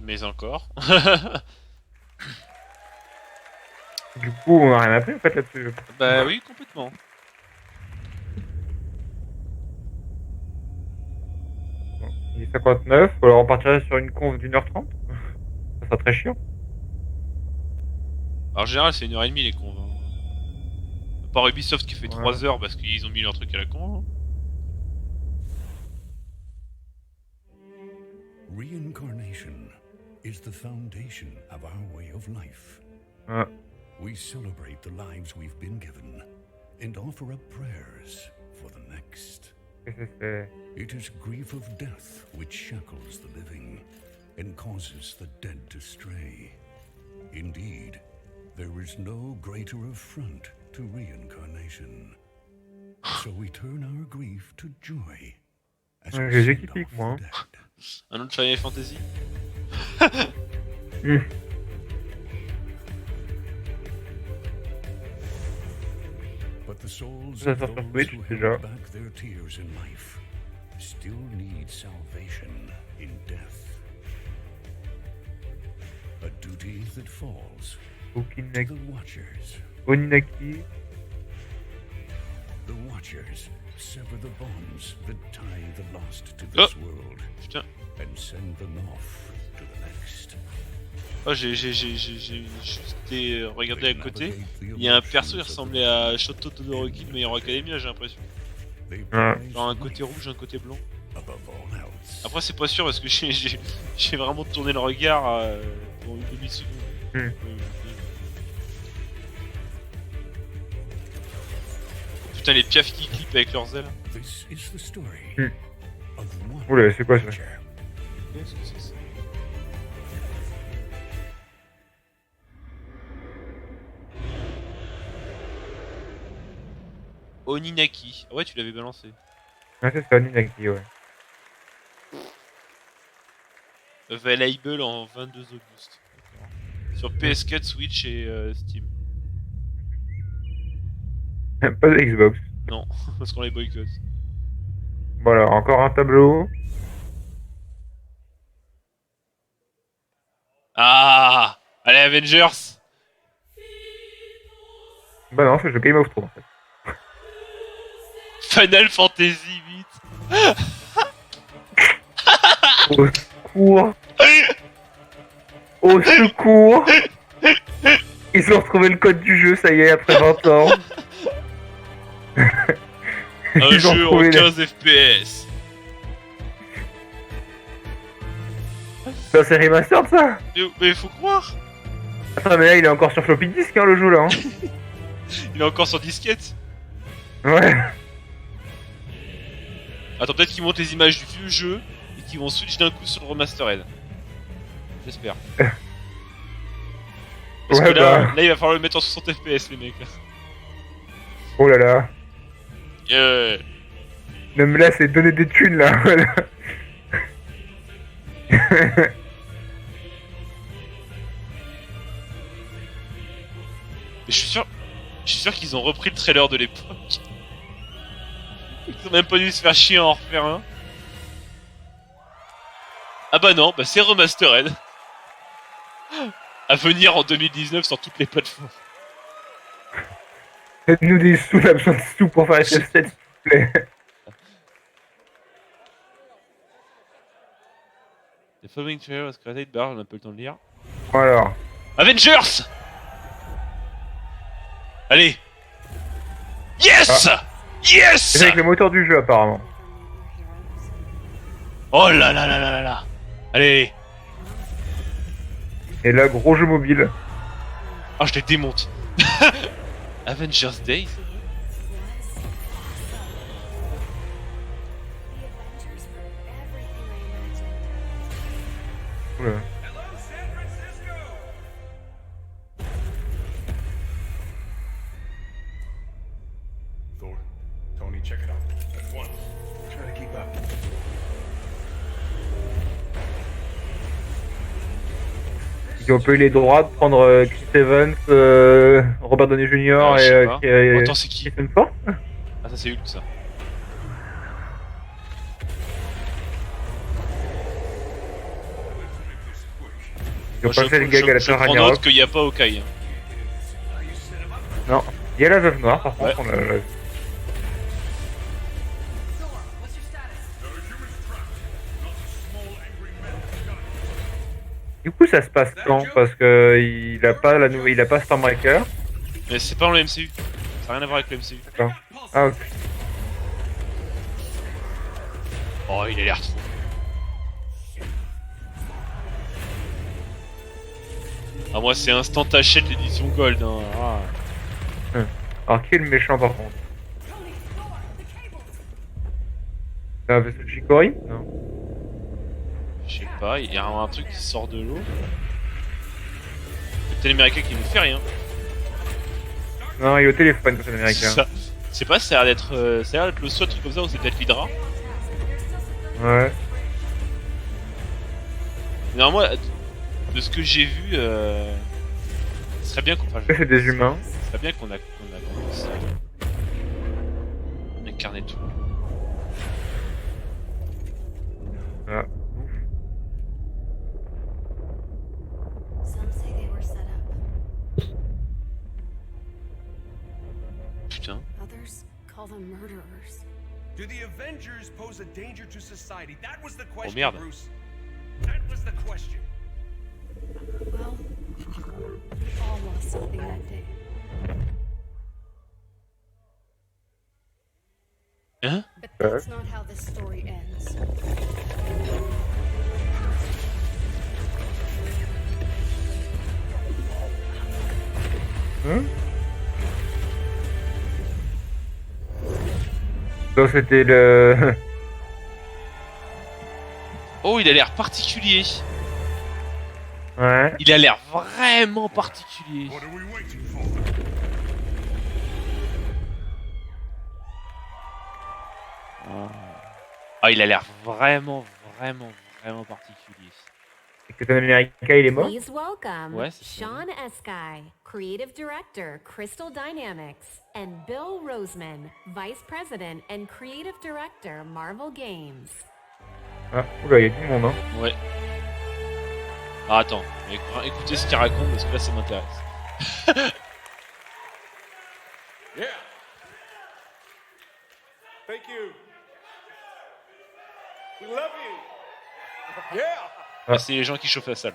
Mais encore. Du coup, on a rien appris en fait là-dessus. Bah oui, complètement. Bon, il est 59, alors on partirait sur une conf d'1h30. Ça sera très chiant. Alors, en général, c'est 1h30 les cons. Hein. À part Ubisoft qui fait 3 heures parce qu'ils ont mis leur truc à la con. Hein. Reincarnation is the foundation of our way of life. We celebrate the lives we've been given and offer up prayers for the next. It is grief of death which shackles the living and causes the dead to stray. Indeed, there is no greater affront to reincarnation. So we turn our grief to joy. As we J'ai send kiffé off moi. the dead. Un autre Final Fantasy. But the souls Ça of sort sur those Switch who déjà. held back their tears in life still need salvation in death. A duty that falls to the Watchers. Oninaki. The Watchers sever the bonds that tie the lost to this world and send them off to the next. Oh, j'ai regardé à côté. Il y a un perso, il ressemblait à Shoto Todoroki de My Hero Academia, j'ai l'impression. Genre un côté rouge, un côté blanc. Après, c'est pas sûr parce que j'ai vraiment tourné le regard pour une demi-seconde. Putain, les piafs qui clippent avec leurs ailes. Oula, c'est quoi ça? Qu'est-ce que c'est ça? Oninaki. Ah ouais, tu l'avais balancé. Ah, c'est ça, Oninaki, ouais. Available en 22 August. Sur PS4, Switch et Steam. Pas de Xbox. Non, parce qu'on les boycotte. Voilà, encore un tableau. Ah, allez, Avengers. Bah non, c'est le Game of Thrones en fait. Final Fantasy 8. Au secours. Au secours. Ils ont retrouvé le code du jeu, ça y est, après 20 ans. Un jeu en 15 FPS. Ça, c'est remastered ça. Mais faut croire. Attends, mais là, il est encore sur floppy disk, hein, le jeu, là. Hein. Il est encore sur disquette. Ouais. Attends, peut-être qu'ils montent les images du vieux jeu et qu'ils vont switch d'un coup sur le remastered. J'espère. Parce Ouais, que là, bah. là, il va falloir le mettre en 60 FPS, les mecs. Là. Oh là là. Non, mais là, c'est donner des thunes, là. Voilà. Mais je suis sûr qu'ils ont repris le trailer de l'époque. Ils ont même pas dû se faire chier à en refaire un. Ah bah non, bah c'est remastered. À venir en 2019 sur toutes les plateformes. Faites-nous des sous, on a besoin de sous pour faire FF7, s'il vous plaît. The following trailer was created by, on a peu le temps de lire. Voilà. Avengers! Allez! Yes! Ah. Yes! C'est avec le moteur du jeu, apparemment. Oh là là là là là là! Allez! Et là, gros jeu mobile. Ah, je les démonte! Avengers Days? Oula. Thor, Tony, check it out. At once. Try to keep up. Ils ont pas eu les droits de prendre Chris Evans, Robert Downey Jr. et Attends, c'est qui? Harrison Ford. Ah, ça c'est Hulk, ça. Ils ont pas fait le gag à la Je prends Ragnarok. note qu'il n'y a pas Hawkeye. Non. Il y a la Veuve Noire, par contre. Ouais. On a... Du coup, ça se passe quand? Parce que il a pas il a pas Stormbreaker. Mais c'est pas dans le MCU. Ça n'a rien à voir avec le MCU. D'accord. Ah ok. Oh, il a l'air trop. Ah, moi, c'est instant achète l'édition Gold. Hein. Ah. Alors, qui est le méchant par contre? C'est un vaisseau de Shikori? Non. Je sais pas, il y a un truc qui sort de l'eau. Captain America qui ne fait rien. Non, il est au téléphone, Captain America. Ça, je sais pas, ça a l'air d'être le SWAT, truc comme ça, ou c'est peut-être l'Hydra. Ouais. Non, moi, de ce que j'ai vu, ce serait bien qu'on. Enfin, C'est des humains. Ce serait bien qu'on commencé à incarner tout. Ah. Some say they were set up. Putain. Others call them murderers. Do the Avengers pose a danger to society? That was the Oh question, merde. Bruce. That was the question. Well, we all lost something that day. Hein? But that's not how this story ends. Donc c'était le... Oh, il a l'air particulier. Ouais. Il a l'air vraiment particulier. Ah, il a l'air vraiment particulier. Captain America, il est mort. Please welcome Ouais, c'est ça. Sean Eskai, Creative Director, Crystal Dynamics, and Bill Roseman, Vice President and Creative Director, Marvel Games. Ah, oula, il y a du monde, hein. Ouais. Ah, attends, écoutez ce qu'il raconte parce que là ça m'intéresse. Yeah. Thank you. We love you. Yeah. Ah, c'est les gens qui chauffent la salle.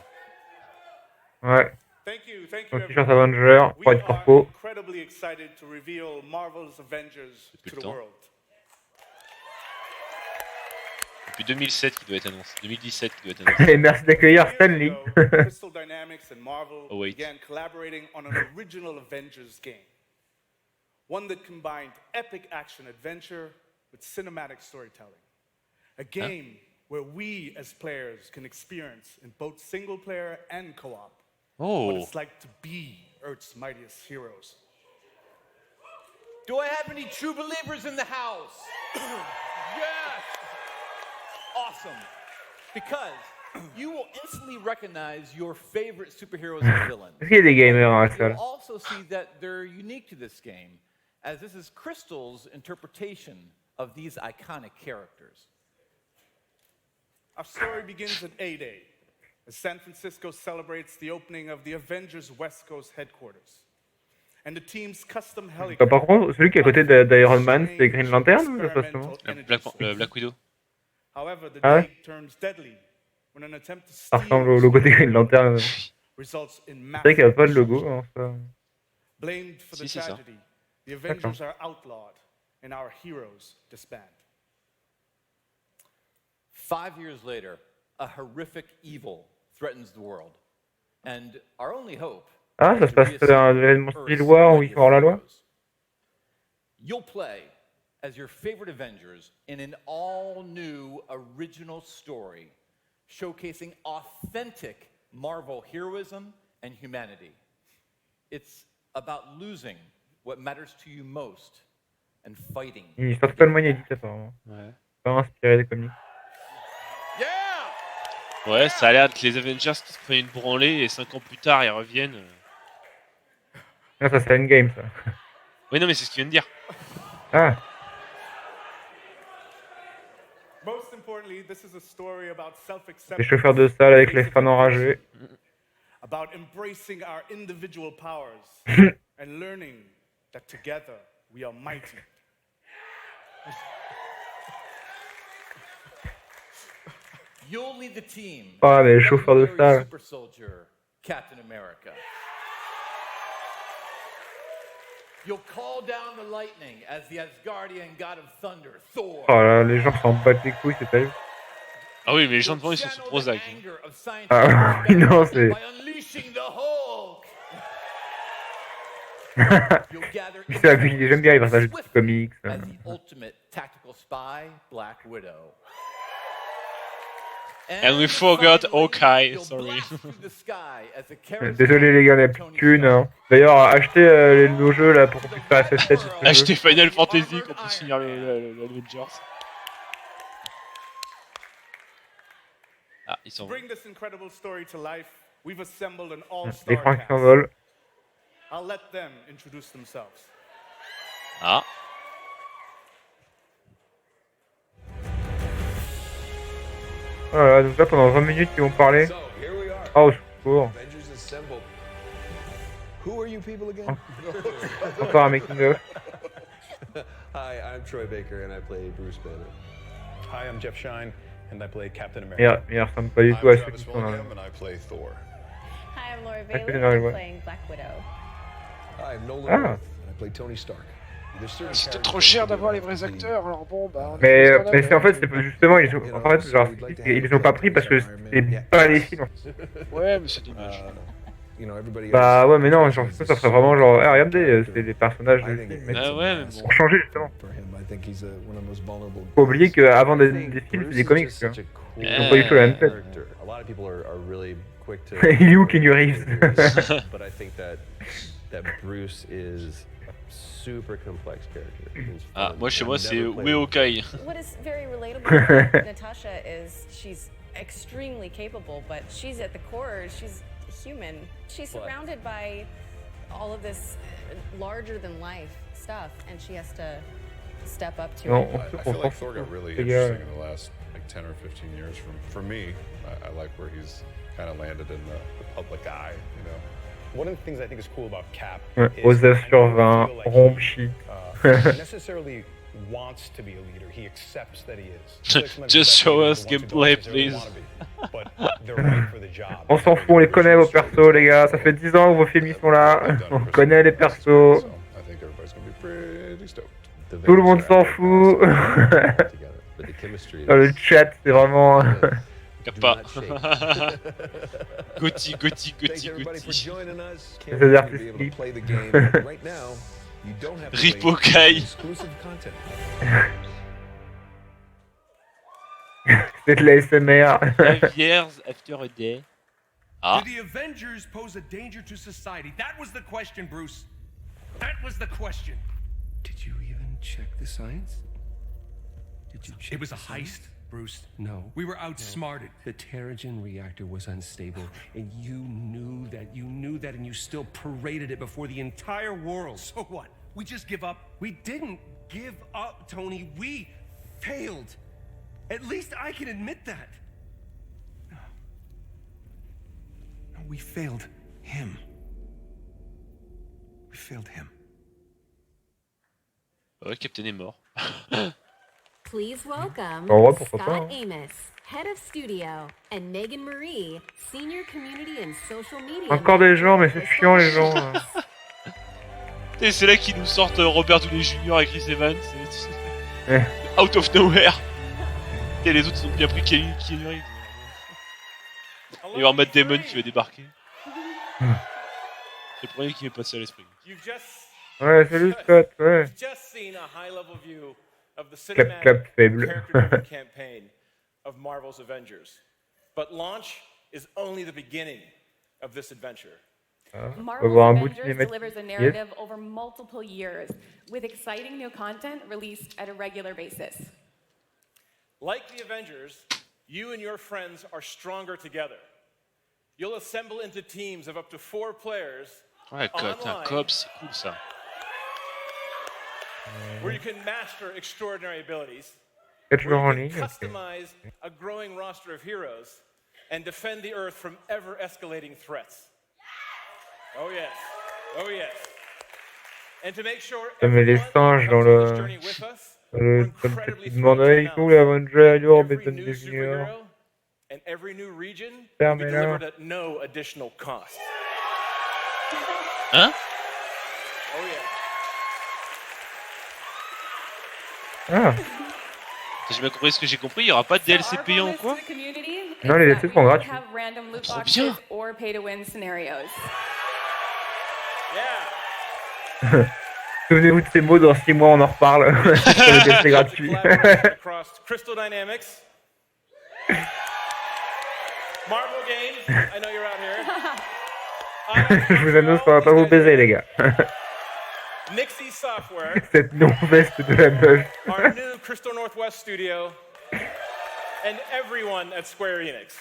Ouais. Thank you Donc, t-shirt Avenger, pour être corpo. Incredibly excited to reveal Marvel's Avengers Depuis to le the temps. world. Depuis 2007 qui doit être annoncé. 2017 qui doit être annoncé. Et merci d'accueillir Stanley. Crystal Dynamics and Marvel Oh, wait. began collaborating on an original Avengers game. One that combined epic action adventure with cinematic storytelling. A game where we as players can experience in both single player and co-op what it's like to be Earth's mightiest heroes. Do I have any true believers in the house? Yes! Awesome. Because you will instantly recognize your favorite superheroes and villains. Est-ce qu'il y a des gamers dans la salle? You'll also see that they're unique to this game, as this is Crystal's interpretation of these iconic characters. Our story begins at A-Day, as San Francisco celebrates the opening of the Avengers West Coast headquarters. And the team's custom Bah, helicopter. par contre, celui qui est à côté d'Iron Man, c'est Green Lantern ou ça se passe comment? Black Widow. However, the Ah day ouais? turns deadly when an attempt to Ça steal ressemble au logo des Green Lantern. results in C'est vrai massive qu'il n'y a pas de logo. Hein, ça. Blamed for the Si, c'est ça. tragedy, the Avengers are outlawed and our heroes disband. 5 years later, a horrific evil threatens the world. And our only hope Ah, ça se passe dans l'événement Civil War où ils sont hors la loi? you'll play as your favorite Avengers in an all-new original story showcasing authentic Marvel heroism and humanity. It's about losing what matters to you most and fighting. Une histoire totalement inédite apparemment. Ouais. Pas inspiré des comics. Ouais, ça a l'air d'être les Avengers qui se prennent une branlée et 5 ans plus tard ils reviennent. Ah, ça c'est Endgame ça. Oui, non, mais c'est ce qu'il vient de dire. Ah. Most importantly, this is a story about Les self-acceptance, chauffeurs de salle avec les fans enragés. about embracing our individual powers and learning that together we are mighty. You'll lead the team. Ah, mais les chauffeurs de salle. Super Soldier, Captain America. You'll call down the lightning as the Asgardian god of thunder, Thor. Oh là, les gens s'en battent les couilles, c'est terrible. Ah oui, mais les gens devant ils sont sous Prozac. Ah oui, non, c'est. J'aime bien les personnages de comics. As the ultimate tactical spy, Black Widow. And we forgot Hawkeye, sorry. Désolé les gars, on a plus de thunes. Hein. D'ailleurs, achetez nos jeux là pour qu'on puisse faire FF7. Achetez Final Fantasy qu'on puisse finir l'Avengers. Ah, ils sont. To bring this incredible story to life, we've assembled an Les all-star francs qui cast. s'envolent. I'll let them introduce themselves. Ah. Voilà, donc là pendant 20 minutes ils vont parler. Oh, au secours. Avengers assembled. Who are you people again? Encore un making of. Hi, I'm Troy Baker and I play Bruce Banner. Hi, I'm Jeff Shine and I play Captain America. Il ressemble pas du tout à ceux qui sont là. and I play Thor. Hi, I'm Laura Ah, Bailey. c'est dans les I'm voix. playing Black Widow. Hi, I'm Nolan Ah. North and I play Tony Stark. C'était trop cher d'avoir les vrais acteurs, alors bon, bah. Mais c'est en fait, c'est pas justement, ils ont, en fait, genre, ils les ont pas pris parce que c'est pas les films. Ouais, mais c'est dommage. Bah ouais, mais non, genre, ça ferait vraiment genre, ah, regardez, c'est des personnages de films. Ah ouais, mais bon. Pour changer justement. Faut oublier qu'avant des films, c'est des comics, tu vois. Ils ont pas du tout la même tête. A lot of people are really quick to. Il est où Keanu Reeves? But I think that Bruce is a super complex character. He's Ah, fun. moi chez moi I've c'est never où played est Hawkeye? What is very relatable about Natasha is she's extremely capable, but she's at the core, she's human. She's surrounded by all of this larger-than-life stuff, and she has to step up to it. I feel like Thor got really interesting in the last like 10 or 15 years. For me, I like where he's kind of landed in the public eye, you know. One of the things I think is cool about Cap Osef sur 20, Romchi. necessarily wants to be a leader. He accepts that he is. Just show us gameplay, please. On s'en fout, on les connaît vos persos, les gars. Ça fait 10 ans que vos films sont là. On connaît les persos. Tout le monde s'en fout. Dans le chat, c'est vraiment. Kappa. Gotti. C'est-à-dire que c'est slip. Ripokai. C'est de l'ASMR. 5 years after a day. Ah. Do the Avengers pose a danger to society? That was the question, Bruce. That was the question. Did you even check the science? Did you check It was a the science? heist, Bruce. No. We were outsmarted. The Terrigen reactor was unstable, and you knew that, and you still paraded it before the entire world. So what? We just give up? We didn't give up, Tony. We failed. At least I can admit that. No, we failed him. We failed him. Ouais, Captain est mort. Please welcome Ouais, pourquoi pas, Scott hein. Amos, Head of Studio, and Megan Marie, Senior Community and Social Media. Encore des gens, mais c'est chiant les gens. Et c'est là qu'ils nous sortent Robert Downey Jr. et Chris Evans. Ouais. Out of nowhere. Et les autres ils ont bien pris Keanu Reeves. Il va y avoir Matt Damon qui va débarquer. C'est le premier qui m'est passé à l'esprit. Ouais, salut Scott, ouais. Clap, clap, faible. campaign of Marvel's Avengers. But launch is only the beginning of this adventure. On va Marvel's voir un bout de Avengers cinématique. delivers a Yes. narrative over multiple years, with exciting new content released at a regular basis. Like the Avengers, you and your friends are stronger together. You'll assemble into teams of up to 4 players Ouais, un online, coop, c'est cool ça. where you can master extraordinary abilities, 4 joueurs en where you ligne, can ok. customize a growing roster of heroes, and defend the Earth from ever-escalating threats. Oh yes, oh yes. And to make sure Ça met les singes dans le petit demande avec nous, les Avengers, yo, Benton Junior. and every new region will be Fermez-la. delivered at no additional cost. Hein? Oh yeah. Ah, J'ai bien compris ce que j'ai compris, il n'y aura pas de DLC payant ou quoi? non, les DLC sont gratuits. Have random loot Trop boxes bien. or pay-to-win scenarios. Souvenez-vous de ces mots, dans 6 mois on en reparle. C'est gratuit. Across Crystal Dynamics, Marvel Games, I know you're out here. Je vous annonce qu'on va pas vous baiser, les gars. Nixie Software, Cette non-veste de la meuf. our new Crystal Northwest studio, and everyone at Square Enix.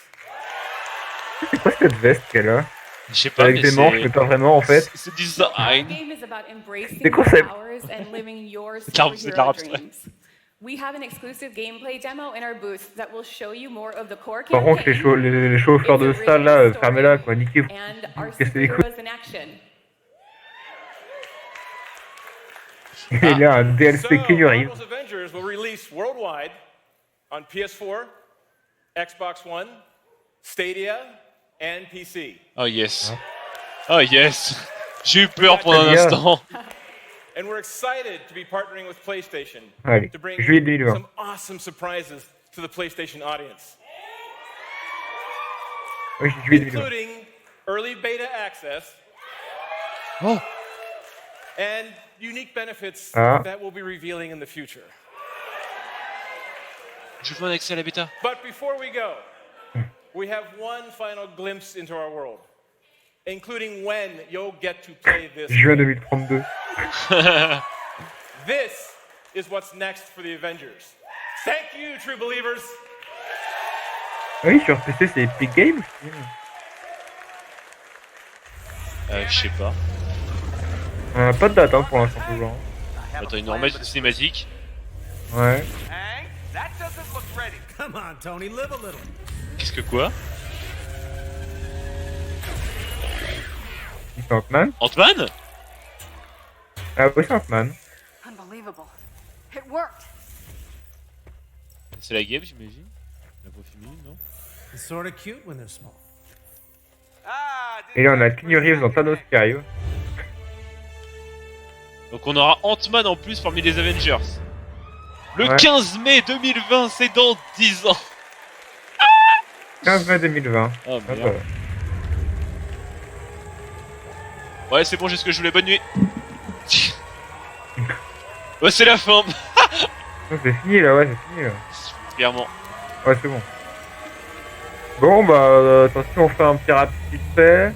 C'est quoi cette veste qu'elle a? Je sais pas, Avec mais des manches, mais pas vraiment en fait. C'est The design. game is about embracing Des your concepts. powers and living your C'est de l'art superhero abstrait. dreams. We have an exclusive gameplay demo in our booth that will show you more of the core Par contre, les chauffeurs de salle là, fermez-la quoi, niquez-vous. and our Cassez les couilles. superheroes in action. Il y a un DLC Keanu Reeves. Marvel's Avengers will release worldwide on PS4, Xbox One, Stadia, and PC. Oh yes. Oh yes. J'ai eu peur pendant un instant. And we're excited to be partnering with PlayStation Allez, to bring juillet 2020. some awesome surprises to the PlayStation audience, Oui, juillet 2020. including early beta access Oh. and unique benefits Ah. that we'll be revealing in the future. Je veux un accès à la bêta. But before we go, we have one final glimpse into our world, including when you'll get to play this. Juin 2032. This is what's next for the Avengers. Thank you, true believers. Oui, sur PC, c'est Epic Games aussi. Je sais pas. Pas de date hein, pour l'instant, toujours. Attends, une normale cinématique. Ouais. Come on, Tony, live a little. Qu'est-ce que quoi? C'est Ant-Man? Ant-Man? Ah oui, c'est Ant-Man. Unbelievable. It worked. C'est la game, j'imagine. La voix féminine, non? It's sort of cute when they're small. Et là, on a Keanu Reeves dans Thanos qui arrive. Donc on aura Ant-Man en plus parmi les Avengers. Le Ouais. 15 mai 2020, c'est dans 10 ans. 15 mai 2020. Oh Ah, merde. Ouais, c'est bon, j'ai ce que je voulais. Bonne nuit. Ouais, c'est la fin. C'est fini là, ouais, c'est fini là. Clairement. Ouais, c'est bon. Bon, bah, attention, on fait un petit rapide vite fait.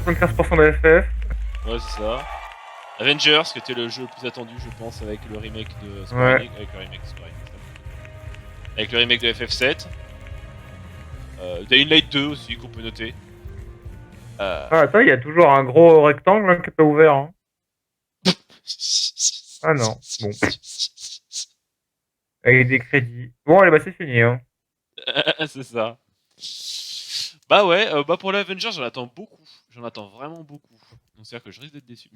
75% de FF. Ouais, c'est ça. Avengers, qui était le jeu le plus attendu, je pense, avec le remake de Square Ouais. Enix. Avec le remake de FF7. Dying Light 2 aussi, qu'on peut noter. Ah, attends, il y a toujours un gros rectangle hein, qui est pas ouvert. Hein. Ah non, bon. Avec des crédits. Bon, allez, bah, c'est fini. Hein. C'est ça. Bah ouais, bah pour l'Avengers, j'en attends beaucoup. J'en attends vraiment beaucoup. Donc c'est-à-dire que je risque d'être déçu.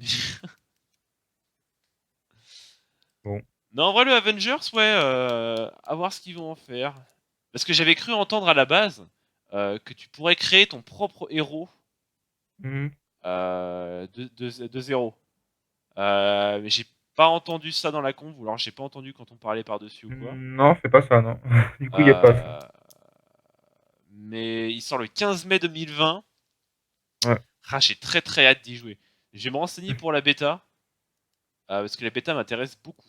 Bon. Non, en vrai, le Avengers, ouais, à voir ce qu'ils vont en faire. Parce que j'avais cru entendre à la base que tu pourrais créer ton propre héros Mhm. de zéro. Mais j'ai pas entendu ça dans la conf, ou alors j'ai pas entendu quand on parlait par-dessus ou quoi. Non, c'est pas ça, non. Du coup, il n'y a pas ça. Mais il sort le 15 mai 2020. Ouais. Ah, j'ai très très hâte d'y jouer. Je vais me renseigner pour la bêta. Parce que la bêta m'intéresse beaucoup.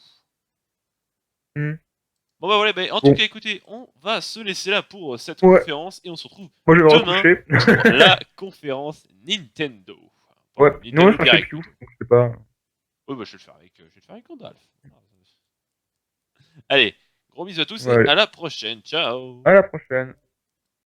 Bon bah voilà, bah, en tout cas écoutez, on va se laisser là pour cette conférence et on se retrouve Moi, je vais me demain recoucher. pour la conférence Nintendo. Ouais, Nintendo non, je ferai Direct. Q, donc c'est pas... Oui, bah je vais le faire avec Gandalf. Allez, gros bisous à tous Ouais. et à la prochaine. Ciao. À la prochaine.